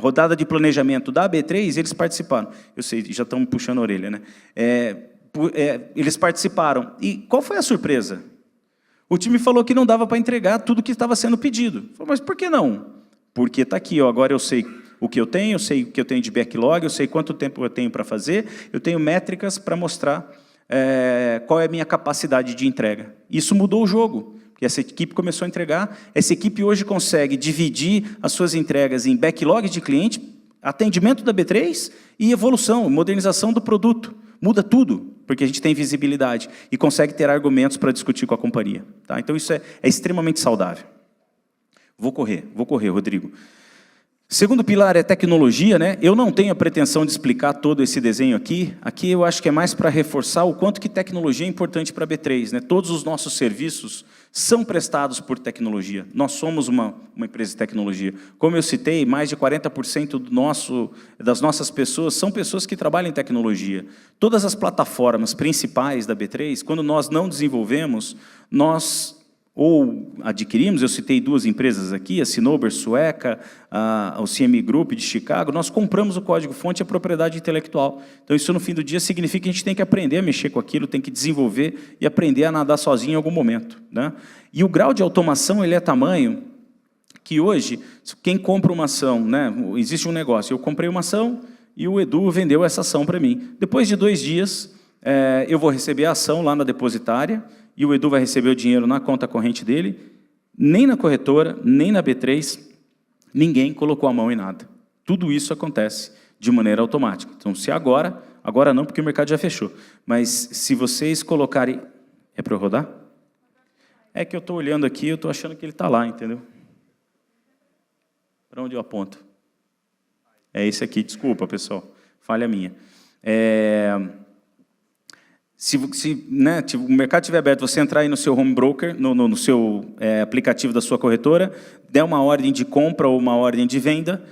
rodada de planejamento da B3, eles participaram. Eu sei, já estão me puxando a orelha, né? Eles participaram. E qual foi a surpresa? O time falou que não dava para entregar tudo que estava sendo pedido. Falei, mas por que não? Porque está aqui, ó, agora eu sei o que eu tenho de backlog, eu sei quanto tempo eu tenho para fazer, eu tenho métricas para mostrar qual é a minha capacidade de entrega. Isso mudou o jogo, porque essa equipe começou a entregar, essa equipe hoje consegue dividir as suas entregas em backlog de cliente, atendimento da B3 e evolução, modernização do produto. Muda tudo, porque a gente tem visibilidade e consegue ter argumentos para discutir com a companhia. Tá? Então isso é extremamente saudável. Vou correr, Rodrigo. Segundo pilar é tecnologia, né? Eu não tenho a pretensão de explicar todo esse desenho aqui. Aqui eu acho que é mais para reforçar o quanto que tecnologia é importante para a B3, né? Todos os nossos serviços são prestados por tecnologia. Nós somos uma empresa de tecnologia. Como eu citei, mais de 40% das nossas pessoas são pessoas que trabalham em tecnologia. Todas as plataformas principais da B3, quando nós não desenvolvemos, nós ou adquirimos, eu citei 2 empresas aqui, a Cinnober sueca, o CME Group de Chicago, nós compramos o código-fonte e a propriedade intelectual. Então isso no fim do dia significa que a gente tem que aprender a mexer com aquilo, tem que desenvolver e aprender a nadar sozinho em algum momento, né? E o grau de automação ele é tamanho que hoje, quem compra uma ação, né, existe um negócio, eu comprei uma ação e o Edu vendeu essa ação para mim. Depois de 2 dias, eu vou receber a ação lá na depositária, e o Edu vai receber o dinheiro na conta corrente dele, nem na corretora, nem na B3, ninguém colocou a mão em nada. Tudo isso acontece de maneira automática. Então, se agora não, porque o mercado já fechou, mas se vocês colocarem... É para eu rodar? É que eu estou olhando aqui, eu estou achando que ele está lá, entendeu? Para onde eu aponto? É esse aqui, desculpa, pessoal, falha minha. Se o mercado estiver aberto, você entrar aí no seu home broker, no seu aplicativo da sua corretora, der uma ordem de compra ou uma ordem de venda,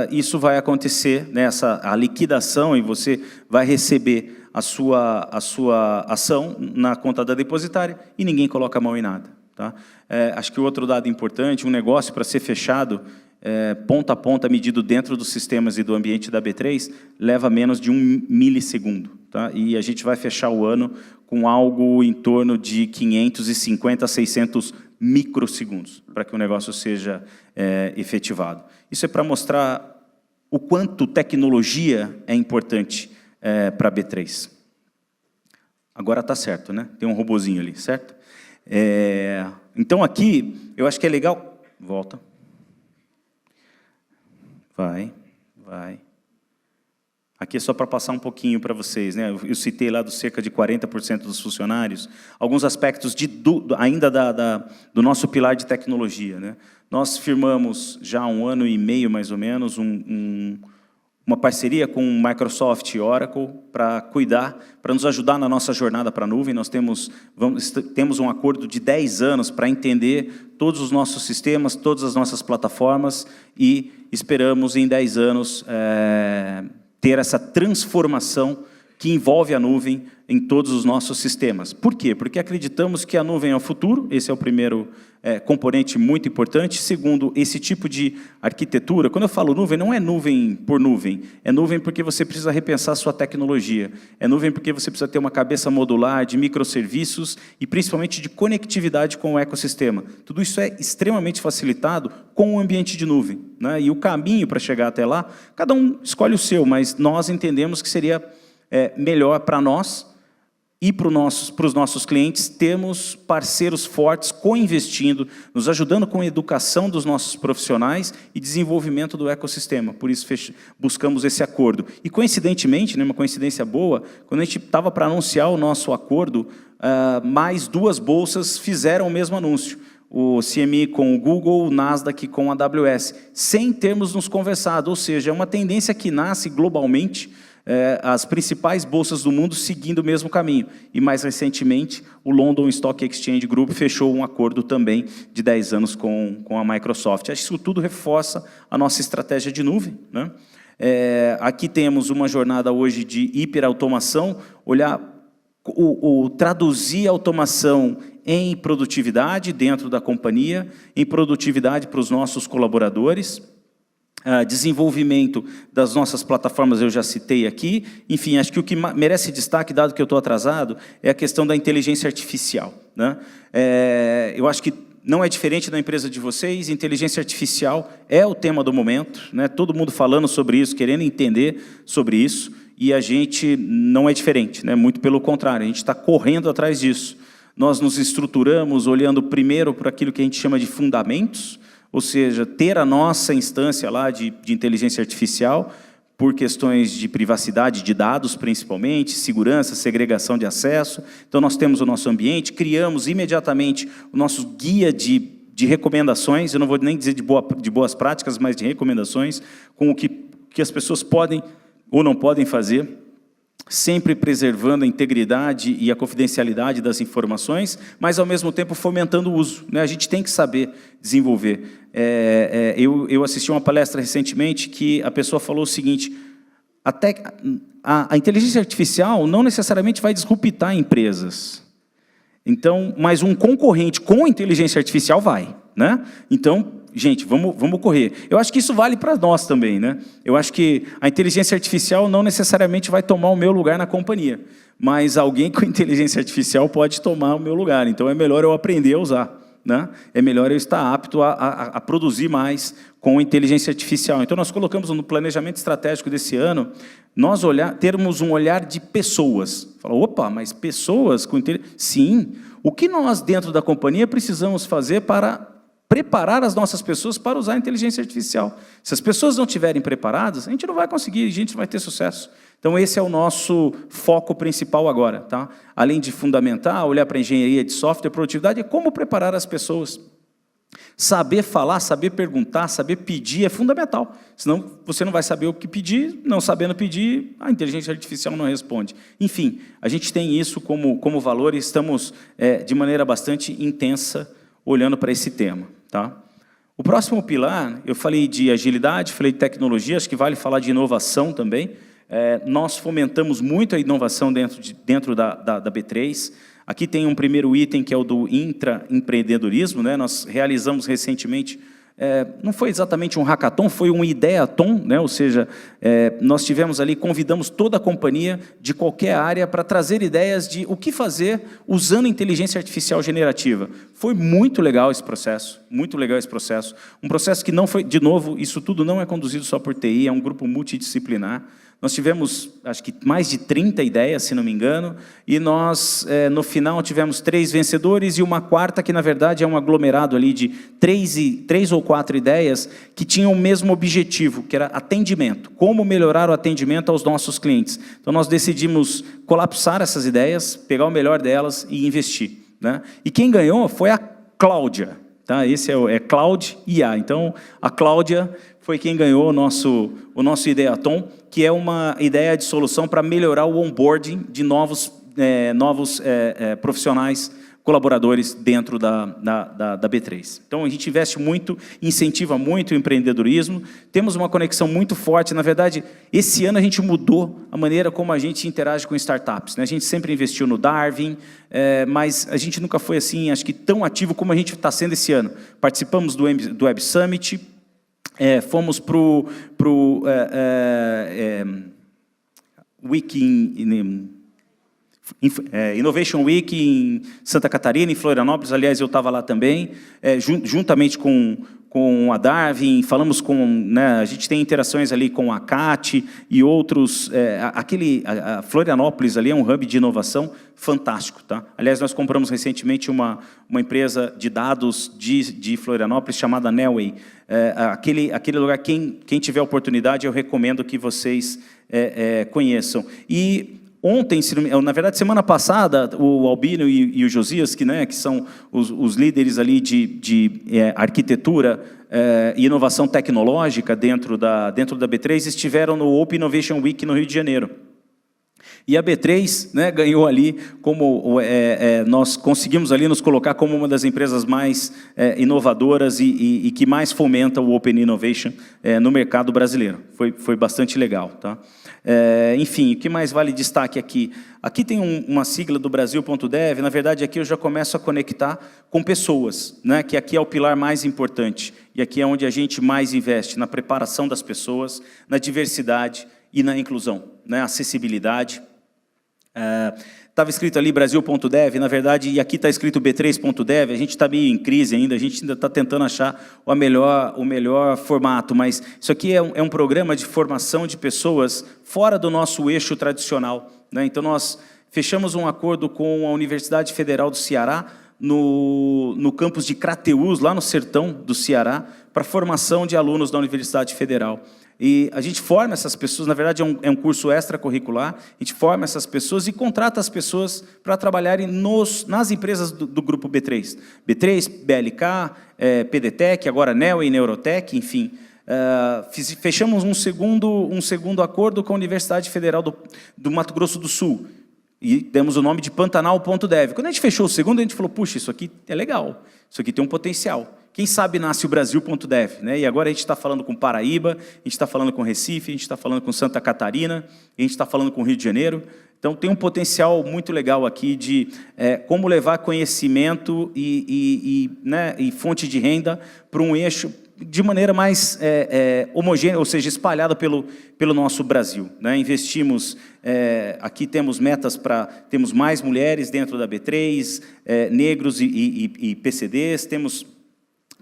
isso vai acontecer, né, a liquidação, e você vai receber a sua ação na conta da depositária e ninguém coloca a mão em nada. Tá? Acho que o outro dado importante, um negócio para ser fechado, ponta a ponta, medido dentro dos sistemas e do ambiente da B3, leva menos de 1 milissegundo. Tá? E a gente vai fechar o ano com algo em torno de 550 a 600 microsegundos, para que o negócio seja efetivado. Isso é para mostrar o quanto tecnologia é importante para a B3. Agora está certo, né? Tem um robozinho ali, certo? Então aqui, eu acho que é legal... Volta. Vai. Aqui é só para passar um pouquinho para vocês, né? Eu citei lá dos cerca de 40% dos funcionários, alguns aspectos ainda do nosso pilar de tecnologia, né? Nós firmamos já há 1 ano e meio, mais ou menos, uma parceria com Microsoft e Oracle para nos ajudar na nossa jornada para a nuvem. Nós temos um acordo de 10 anos para entender todos os nossos sistemas, todas as nossas plataformas, e esperamos em 10 anos ter essa transformação que envolve a nuvem em todos os nossos sistemas. Por quê? Porque acreditamos que a nuvem é o futuro, esse é o primeiro componente muito importante. Segundo, esse tipo de arquitetura, quando eu falo nuvem, não é nuvem por nuvem, é nuvem porque você precisa repensar a sua tecnologia, é nuvem porque você precisa ter uma cabeça modular de microserviços e principalmente de conectividade com o ecossistema. Tudo isso é extremamente facilitado com o ambiente de nuvem, né? E o caminho para chegar até lá, cada um escolhe o seu, mas nós entendemos que seria melhor para nós e para os nossos clientes termos parceiros fortes co-investindo, nos ajudando com a educação dos nossos profissionais e desenvolvimento do ecossistema. Por isso buscamos esse acordo. E coincidentemente, né, uma coincidência boa, quando a gente estava para anunciar o nosso acordo, mais 2 bolsas fizeram o mesmo anúncio. O CME com o Google, o Nasdaq com a AWS, sem termos nos conversado. Ou seja, é uma tendência que nasce globalmente, as principais bolsas do mundo seguindo o mesmo caminho. E, mais recentemente, o London Stock Exchange Group fechou um acordo também de 10 anos com a Microsoft. Acho que isso tudo reforça a nossa estratégia de nuvem, né? Aqui temos uma jornada hoje de hiperautomação, olhar, traduzir a automação em produtividade dentro da companhia, em produtividade para os nossos colaboradores, desenvolvimento das nossas plataformas, eu já citei aqui. Enfim, acho que o que merece destaque, dado que eu estou atrasado, é a questão da inteligência artificial, né? Eu acho que não é diferente da empresa de vocês, inteligência artificial é o tema do momento, né? Todo mundo falando sobre isso, querendo entender sobre isso, e a gente não é diferente, né? Muito pelo contrário, a gente está correndo atrás disso. Nós nos estruturamos olhando primeiro para aquilo que a gente chama de fundamentos, ou seja, ter a nossa instância lá de inteligência artificial, por questões de privacidade de dados, principalmente, segurança, segregação de acesso. Então, nós temos o nosso ambiente, criamos imediatamente o nosso guia de recomendações, eu não vou nem dizer de boas práticas, mas de recomendações, com o que as pessoas podem ou não podem fazer, sempre preservando a integridade e a confidencialidade das informações, mas, ao mesmo tempo, fomentando o uso, né? A gente tem que saber desenvolver. Eu assisti uma palestra recentemente que a pessoa falou o seguinte: a inteligência artificial não necessariamente vai disruptar empresas. Então, mas um concorrente com inteligência artificial vai, né? Então, gente, vamos correr. Eu acho que isso vale para nós também, né? Eu acho que a inteligência artificial não necessariamente vai tomar o meu lugar na companhia, mas alguém com inteligência artificial pode tomar o meu lugar. Então, é melhor eu aprender a usar, né? É melhor eu estar apto a produzir mais com inteligência artificial. Então, nós colocamos no planejamento estratégico desse ano, termos um olhar de pessoas. Fala, opa, mas pessoas com inteligência... Sim, o que nós, dentro da companhia, precisamos fazer para preparar as nossas pessoas para usar a inteligência artificial? Se as pessoas não estiverem preparadas, a gente não vai conseguir, a gente não vai ter sucesso. Então, esse é o nosso foco principal agora, tá? Além de fundamentar, olhar para a engenharia de software, produtividade, é como preparar as pessoas. Saber falar, saber perguntar, saber pedir é fundamental. Senão, você não vai saber o que pedir, não sabendo pedir, a inteligência artificial não responde. Enfim, a gente tem isso como valor e estamos, de maneira bastante intensa, olhando para esse tema, tá? O próximo pilar, eu falei de agilidade, falei de tecnologia, acho que vale falar de inovação também. Nós fomentamos muito a inovação dentro da B3. Aqui tem um primeiro item que é o do intraempreendedorismo, né? Nós realizamos recentemente, não foi exatamente um hackathon, foi um ideathon, né? Ou seja, nós tivemos ali, convidamos toda a companhia de qualquer área para trazer ideias de o que fazer usando inteligência artificial generativa. Foi muito legal esse processo, muito legal esse processo. Um processo que não foi, de novo, isso tudo não é conduzido só por TI, é um grupo multidisciplinar. Nós tivemos, acho que, mais de 30 ideias, se não me engano, e nós, no final, tivemos 3 vencedores e uma quarta, que, na verdade, é um aglomerado ali de 3 ou 4 ideias que tinham o mesmo objetivo, que era atendimento. Como melhorar o atendimento aos nossos clientes. Então, nós decidimos colapsar essas ideias, pegar o melhor delas e investir, né? E quem ganhou foi a Cláudia, tá? Esse é Cloud IA. Então, a Cláudia foi quem ganhou o nosso Ideathon, que é uma ideia de solução para melhorar o onboarding de novos profissionais, colaboradores dentro da B3. Então, a gente investe muito, incentiva muito o empreendedorismo, temos uma conexão muito forte. Na verdade, esse ano a gente mudou a maneira como a gente interage com startups, né? A gente sempre investiu no Darwin, mas a gente nunca foi assim, acho que tão ativo como a gente está sendo esse ano. Participamos do Web Summit, fomos para o Innovation Week em Santa Catarina, em Florianópolis. Aliás, eu estava lá também, juntamente com a Darwin, falamos com, né, a gente tem interações ali com a CAT e outros, a Florianópolis ali é um hub de inovação fantástico, tá? Aliás, nós compramos recentemente uma empresa de dados de Florianópolis chamada Nelway. Aquele lugar, quem tiver oportunidade, eu recomendo que vocês conheçam. E ontem, na verdade, semana passada, o Albino e o Josias, que são os líderes ali de arquitetura e inovação tecnológica dentro da B3 estiveram no Open Innovation Week no Rio de Janeiro. E a B3, né, ganhou ali, como nós conseguimos ali nos colocar como uma das empresas mais inovadoras e que mais fomenta o Open Innovation no mercado brasileiro. Foi bastante legal. Tá? Enfim, o que mais vale destaque aqui? Aqui tem uma sigla do Brasil.dev, na verdade aqui eu já começo a conectar com pessoas, né, que aqui é o pilar mais importante, e aqui é onde a gente mais investe, na preparação das pessoas, na diversidade e na inclusão, né, acessibilidade. Estava escrito ali Brasil.dev, na verdade, e aqui está escrito B3.dev, a gente está meio em crise ainda, a gente ainda está tentando achar o melhor formato, mas isso aqui é um programa de formação de pessoas fora do nosso eixo tradicional, né? Então, nós fechamos um acordo com a Universidade Federal do Ceará, no campus de Crateús, lá no sertão do Ceará, para formação de alunos da Universidade Federal. E a gente forma essas pessoas, na verdade é um curso extracurricular, a gente forma essas pessoas e contrata as pessoas para trabalharem nas empresas do grupo B3. B3, BLK, PDTec, agora NEO e Neurotec, enfim. Fechamos um segundo acordo com a Universidade Federal do Mato Grosso do Sul, e demos o nome de Pantanal.dev. Quando a gente fechou o segundo, a gente falou, puxa, isso aqui é legal, isso aqui tem um potencial. Quem sabe nasce o Brasil.dev, né? E agora a gente está falando com Paraíba, a gente está falando com Recife, a gente está falando com Santa Catarina, a gente está falando com Rio de Janeiro. Então, tem um potencial muito legal aqui de como levar conhecimento e fonte de renda para um eixo de maneira mais homogênea, ou seja, espalhada pelo nosso Brasil, né? Investimos, aqui temos metas temos mais mulheres dentro da B3, negros e PCDs, temos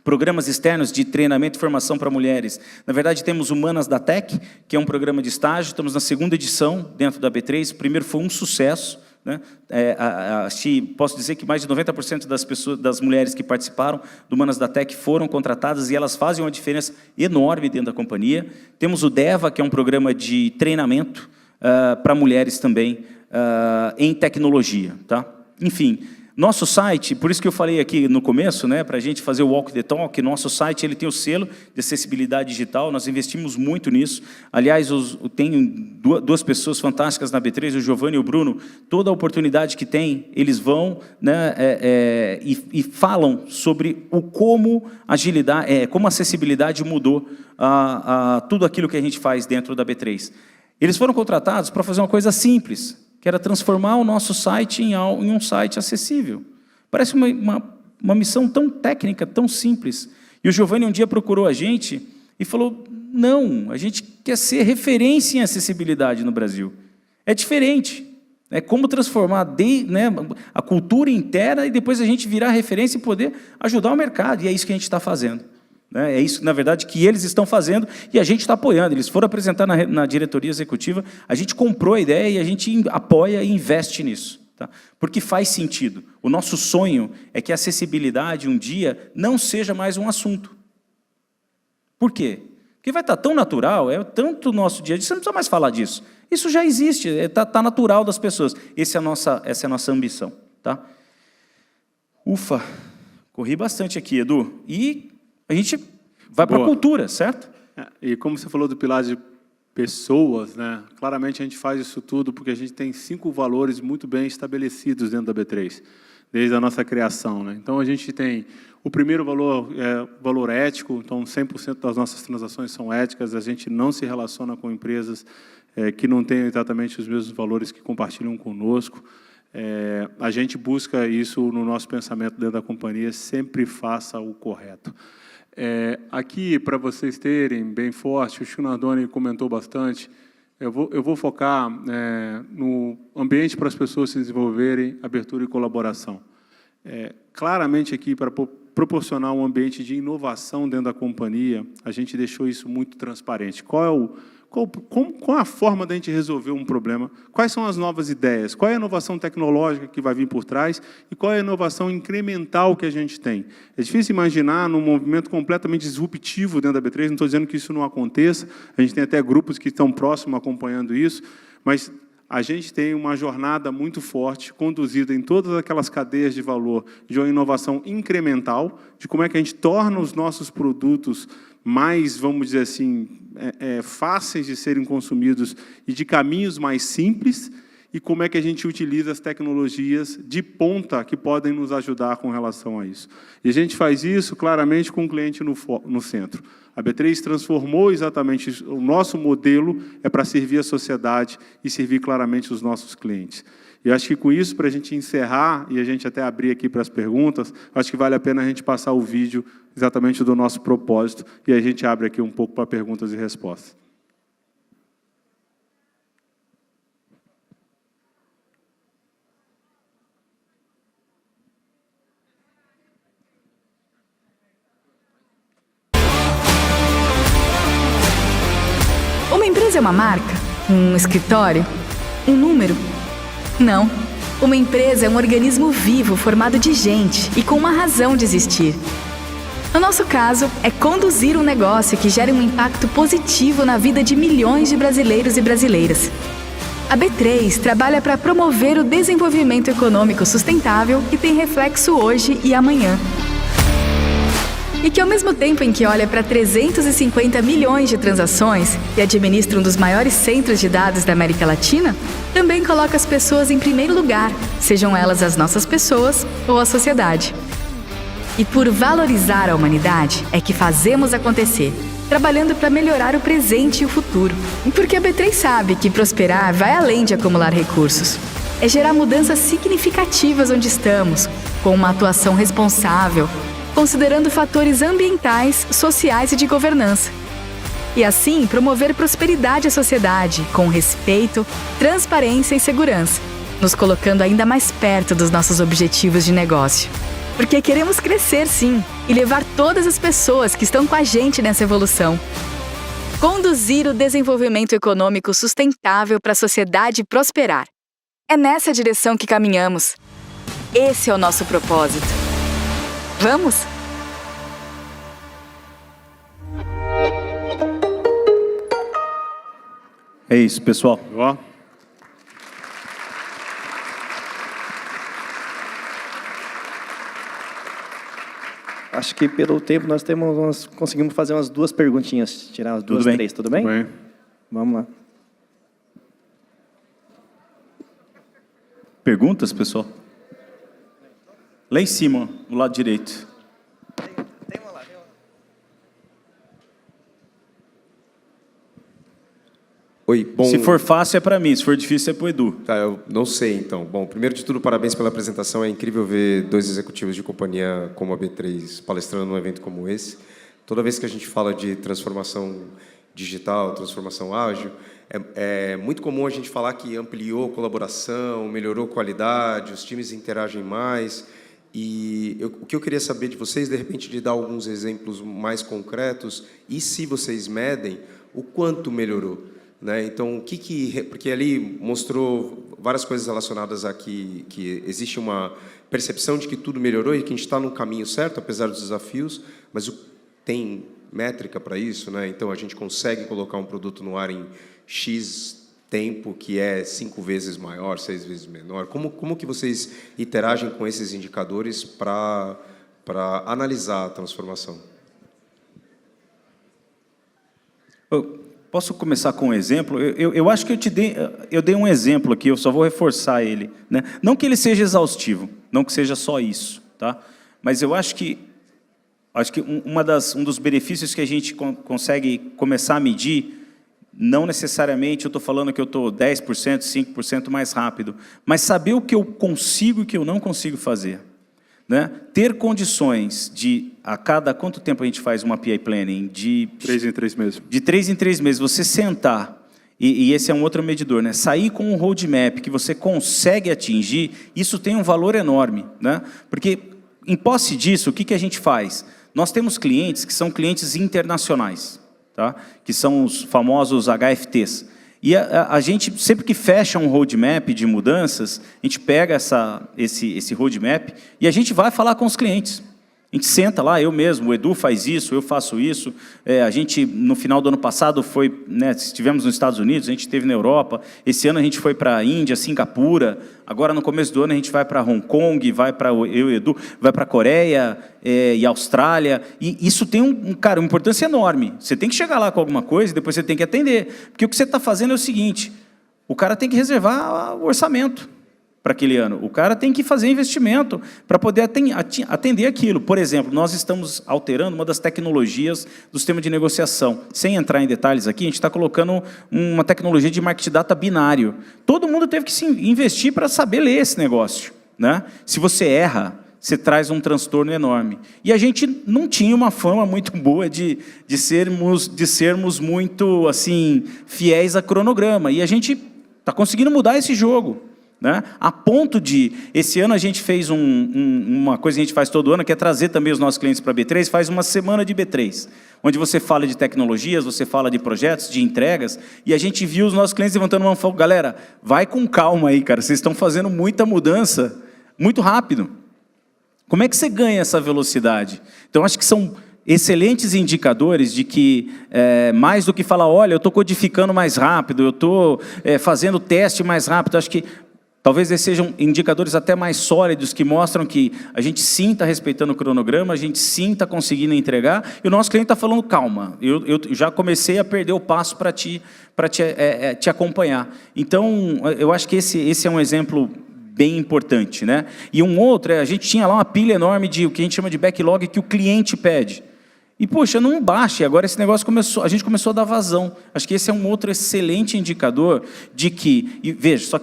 programas externos de treinamento e formação para mulheres. Na verdade, temos Humanas da Tech, que é um programa de estágio, estamos na segunda edição dentro da B3, o primeiro foi um sucesso, né? Posso dizer que mais de 90% das mulheres que participaram do Humanas da Tech foram contratadas e elas fazem uma diferença enorme dentro da companhia. Temos o DEVA, que é um programa de treinamento para mulheres também em tecnologia. Tá? Enfim, nosso site, por isso que eu falei aqui no começo, né, para a gente fazer o Walk the Talk, nosso site ele tem o selo de acessibilidade digital, nós investimos muito nisso. Aliás, tem duas pessoas fantásticas na B3, o Giovanni e o Bruno, toda a oportunidade que tem, eles vão, né, e falam sobre como como a acessibilidade mudou tudo aquilo que a gente faz dentro da B3. Eles foram contratados para fazer uma coisa simples, que era transformar o nosso site em um site acessível. Parece uma missão tão técnica, tão simples. E o Giovanni um dia procurou a gente e falou, não, a gente quer ser referência em acessibilidade no Brasil. É diferente. É como transformar a cultura inteira e depois a gente virar referência e poder ajudar o mercado. E é isso que a gente está fazendo. É isso, na verdade, que eles estão fazendo e a gente está apoiando. Eles foram apresentar na diretoria executiva, a gente comprou a ideia e a gente apoia e investe nisso. Tá? Porque faz sentido. O nosso sonho é que a acessibilidade, um dia, não seja mais um assunto. Por quê? Porque vai estar tão natural, é tanto o nosso dia a dia, você não precisa mais falar disso. Isso já existe, está natural das pessoas. Essa é a nossa ambição. Tá? Ufa, corri bastante aqui, Edu. E a gente vai para a cultura, certo? E como você falou do pilar de pessoas, né? Claramente a gente faz isso tudo porque a gente tem 5 valores muito bem estabelecidos dentro da B3, desde a nossa criação, né? Então, a gente tem o primeiro valor, valor ético, então 100% das nossas transações são éticas, a gente não se relaciona com empresas que não têm exatamente os mesmos valores que compartilham conosco. A gente busca isso no nosso pensamento dentro da companhia, sempre faça o correto. Aqui, para vocês terem bem forte, o Chico Nardoni comentou bastante, eu vou focar no ambiente para as pessoas se desenvolverem, abertura e colaboração. Claramente aqui, para proporcionar um ambiente de inovação dentro da companhia, a gente deixou isso muito transparente. Qual a forma da gente resolver um problema? Quais são as novas ideias? Qual é a inovação tecnológica que vai vir por trás? E qual é a inovação incremental que a gente tem? É difícil imaginar num movimento completamente disruptivo dentro da B3, não estou dizendo que isso não aconteça, a gente tem até grupos que estão próximos acompanhando isso, mas a gente tem uma jornada muito forte, conduzida em todas aquelas cadeias de valor, de uma inovação incremental, de como é que a gente torna os nossos produtos mais, vamos dizer assim, fáceis de serem consumidos e de caminhos mais simples, e como é que a gente utiliza as tecnologias de ponta que podem nos ajudar com relação a isso. E a gente faz isso, claramente, com o cliente no centro. A B3 transformou exatamente o nosso modelo para servir a sociedade e servir claramente os nossos clientes. E acho que com isso, para a gente encerrar, e a gente até abrir aqui para as perguntas, acho que vale a pena a gente passar o vídeo exatamente do nosso propósito, e a gente abre aqui um pouco para perguntas e respostas. Uma empresa é uma marca? Um escritório? Um número? Não. Uma empresa é um organismo vivo formado de gente e com uma razão de existir. No nosso caso, é conduzir um negócio que gere um impacto positivo na vida de milhões de brasileiros e brasileiras. A B3 trabalha para promover o desenvolvimento econômico sustentável que tem reflexo hoje e amanhã. E que, ao mesmo tempo em que olha para 350 milhões de transações e administra um dos maiores centros de dados da América Latina, também coloca as pessoas em primeiro lugar, sejam elas as nossas pessoas ou a sociedade. E por valorizar a humanidade é que fazemos acontecer, trabalhando para melhorar o presente e o futuro. Porque a B3 sabe que prosperar vai além de acumular recursos. É gerar mudanças significativas onde estamos, com uma atuação responsável, considerando fatores ambientais, sociais e de governança. E assim, promover prosperidade à sociedade, com respeito, transparência e segurança, nos colocando ainda mais perto dos nossos objetivos de negócio. Porque queremos crescer, sim, e levar todas as pessoas que estão com a gente nessa evolução. Conduzir o desenvolvimento econômico sustentável para a sociedade prosperar. É nessa direção que caminhamos. Esse é o nosso propósito. Vamos? É isso, pessoal. Ó. Acho que pelo tempo nós conseguimos fazer umas 2 perguntinhas, tirar as 2, 3, tudo bem? Tudo bem. Vamos lá. Perguntas, pessoal? Lá em cima, do lado direito. Tem uma lá, tem uma lá. Oi, bom... Se for fácil é para mim, se for difícil é para o Edu. Tá, eu não sei, então. Bom, primeiro de tudo, parabéns pela apresentação. É incrível ver 2 executivos de companhia como a B3 palestrando num evento como esse. Toda vez que a gente fala de transformação digital, transformação ágil, é muito comum a gente falar que ampliou a colaboração, melhorou a qualidade, os times interagem mais. E o que eu queria saber de vocês, de repente, de dar alguns exemplos mais concretos, e se vocês medem, o quanto melhorou. Né? Então, porque ali mostrou várias coisas relacionadas a que existe uma percepção de que tudo melhorou e que a gente está no caminho certo, apesar dos desafios, mas tem métrica para isso, né? Então a gente consegue colocar um produto no ar em X tempo que é 5 vezes maior, 6 vezes menor. Como que vocês interagem com esses indicadores para analisar a transformação? Posso começar com um exemplo? Eu acho que eu dei um exemplo aqui, eu só vou reforçar ele, né? Não que ele seja exaustivo, não que seja só isso, tá? Mas eu acho que um dos benefícios que a gente consegue começar a medir, não necessariamente eu estou falando que eu estou 10%, 5% mais rápido, mas saber o que eu consigo e o que eu não consigo fazer. Né? Ter condições de, a cada quanto tempo a gente faz uma PI Planning? De 3 em 3 meses. De 3 em 3 meses, você sentar, e esse é um outro medidor, né? Sair com um roadmap que você consegue atingir, isso tem um valor enorme. Né? Porque, em posse disso, o que a gente faz? Nós temos clientes que são clientes internacionais, tá? Que são os famosos HFTs. E a gente, sempre que fecha um roadmap de mudanças, a gente pega esse roadmap e a gente vai falar com os clientes. A gente senta lá, eu mesmo, o Edu faz isso, eu faço isso. A gente, no final do ano passado, foi, né, estivemos nos Estados Unidos, a gente esteve na Europa. Esse ano a gente foi para a Índia, Singapura. Agora, no começo do ano, a gente vai para Hong Kong, vai para, eu e o Edu, vai para a Coreia e Austrália. E isso tem, cara, uma importância enorme. Você tem que chegar lá com alguma coisa e depois você tem que atender. Porque o que você está fazendo é o seguinte, o cara tem que reservar o orçamento para aquele ano. O cara tem que fazer investimento para poder atender aquilo. Por exemplo, nós estamos alterando uma das tecnologias do sistema de negociação. Sem entrar em detalhes aqui, a gente está colocando uma tecnologia de market data binário. Todo mundo teve que se investir para saber ler esse negócio, né? Se você erra, você traz um transtorno enorme. E a gente não tinha uma fama muito boa de sermos muito assim, fiéis a cronograma. E a gente está conseguindo mudar esse jogo, né? A ponto de, esse ano a gente fez uma coisa que a gente faz todo ano, que é trazer também os nossos clientes para a B3, faz uma semana de B3, onde você fala de tecnologias, você fala de projetos, de entregas, e a gente viu os nossos clientes levantando uma mão, galera, vai com calma aí, cara, vocês estão fazendo muita mudança, muito rápido. Como é que você ganha essa velocidade? Então, acho que são excelentes indicadores de que, mais do que falar, olha, eu estou codificando mais rápido, eu estou fazendo teste mais rápido, acho que talvez esses sejam indicadores até mais sólidos, que mostram que a gente sim está respeitando o cronograma, a gente sim está conseguindo entregar, e o nosso cliente está falando, calma, eu já comecei a perder o passo para te acompanhar. Então, eu acho que esse é um exemplo bem importante, né? E um outro, a gente tinha lá uma pilha enorme de o que a gente chama de backlog que o cliente pede. E, poxa, não baixe, agora esse negócio a gente começou a dar vazão. Acho que esse é um outro excelente indicador de que,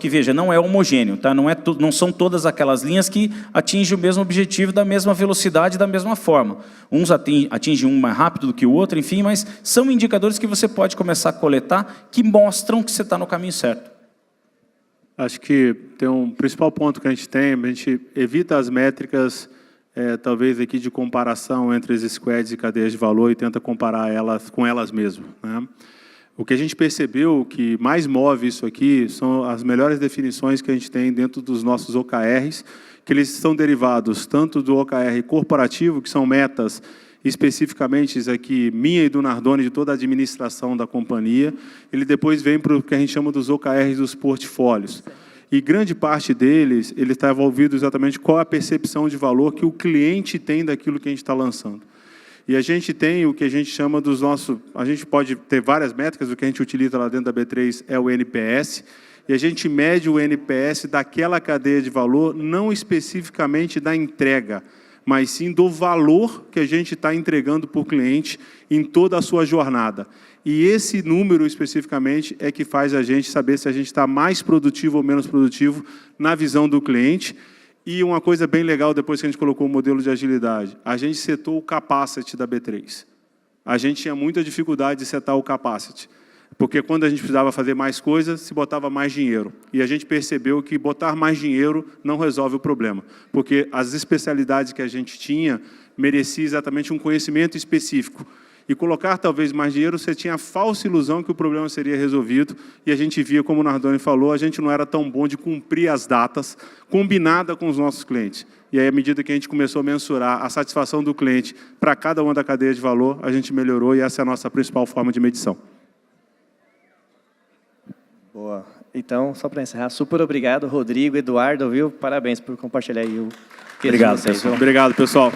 veja, não é homogêneo, tá? Não são todas aquelas linhas que atingem o mesmo objetivo da mesma velocidade, da mesma forma. Uns atingem um mais rápido do que o outro, enfim, mas são indicadores que você pode começar a coletar que mostram que você está no caminho certo. Acho que tem um principal ponto que a gente evita as métricas, talvez aqui de comparação entre as squads e cadeias de valor e tenta comparar elas com elas mesmas, né? O que a gente percebeu que mais move isso aqui são as melhores definições que a gente tem dentro dos nossos OKRs, que eles são derivados tanto do OKR corporativo, que são metas especificamente aqui, minha e do Nardoni, de toda a administração da companhia, ele depois vem para o que a gente chama dos OKRs dos portfólios. E grande parte deles, ele está envolvido exatamente qual a percepção de valor que o cliente tem daquilo que a gente está lançando. E a gente tem o que a gente chama dos nossos... A gente pode ter várias métricas, o que a gente utiliza lá dentro da B3 é o NPS, e a gente mede o NPS daquela cadeia de valor, não especificamente da entrega, mas sim do valor que a gente está entregando para o cliente em toda a sua jornada. E esse número, especificamente, é que faz a gente saber se a gente está mais produtivo ou menos produtivo na visão do cliente. E uma coisa bem legal, depois que a gente colocou o modelo de agilidade, a gente setou o capacity da B3. A gente tinha muita dificuldade de setar o capacity, porque quando a gente precisava fazer mais coisas, se botava mais dinheiro. E a gente percebeu que botar mais dinheiro não resolve o problema, porque as especialidades que a gente tinha merecia exatamente um conhecimento específico. E colocar talvez mais dinheiro, você tinha a falsa ilusão que o problema seria resolvido, e a gente via, como o Nardoni falou, a gente não era tão bom de cumprir as datas combinada com os nossos clientes. E aí, à medida que a gente começou a mensurar a satisfação do cliente para cada uma da cadeia de valor, a gente melhorou, e essa é a nossa principal forma de medição. Boa. Então, só para encerrar, super obrigado, Rodrigo, Eduardo, viu? Parabéns por compartilhar aí o que Obrigado, pessoal. Obrigado, pessoal.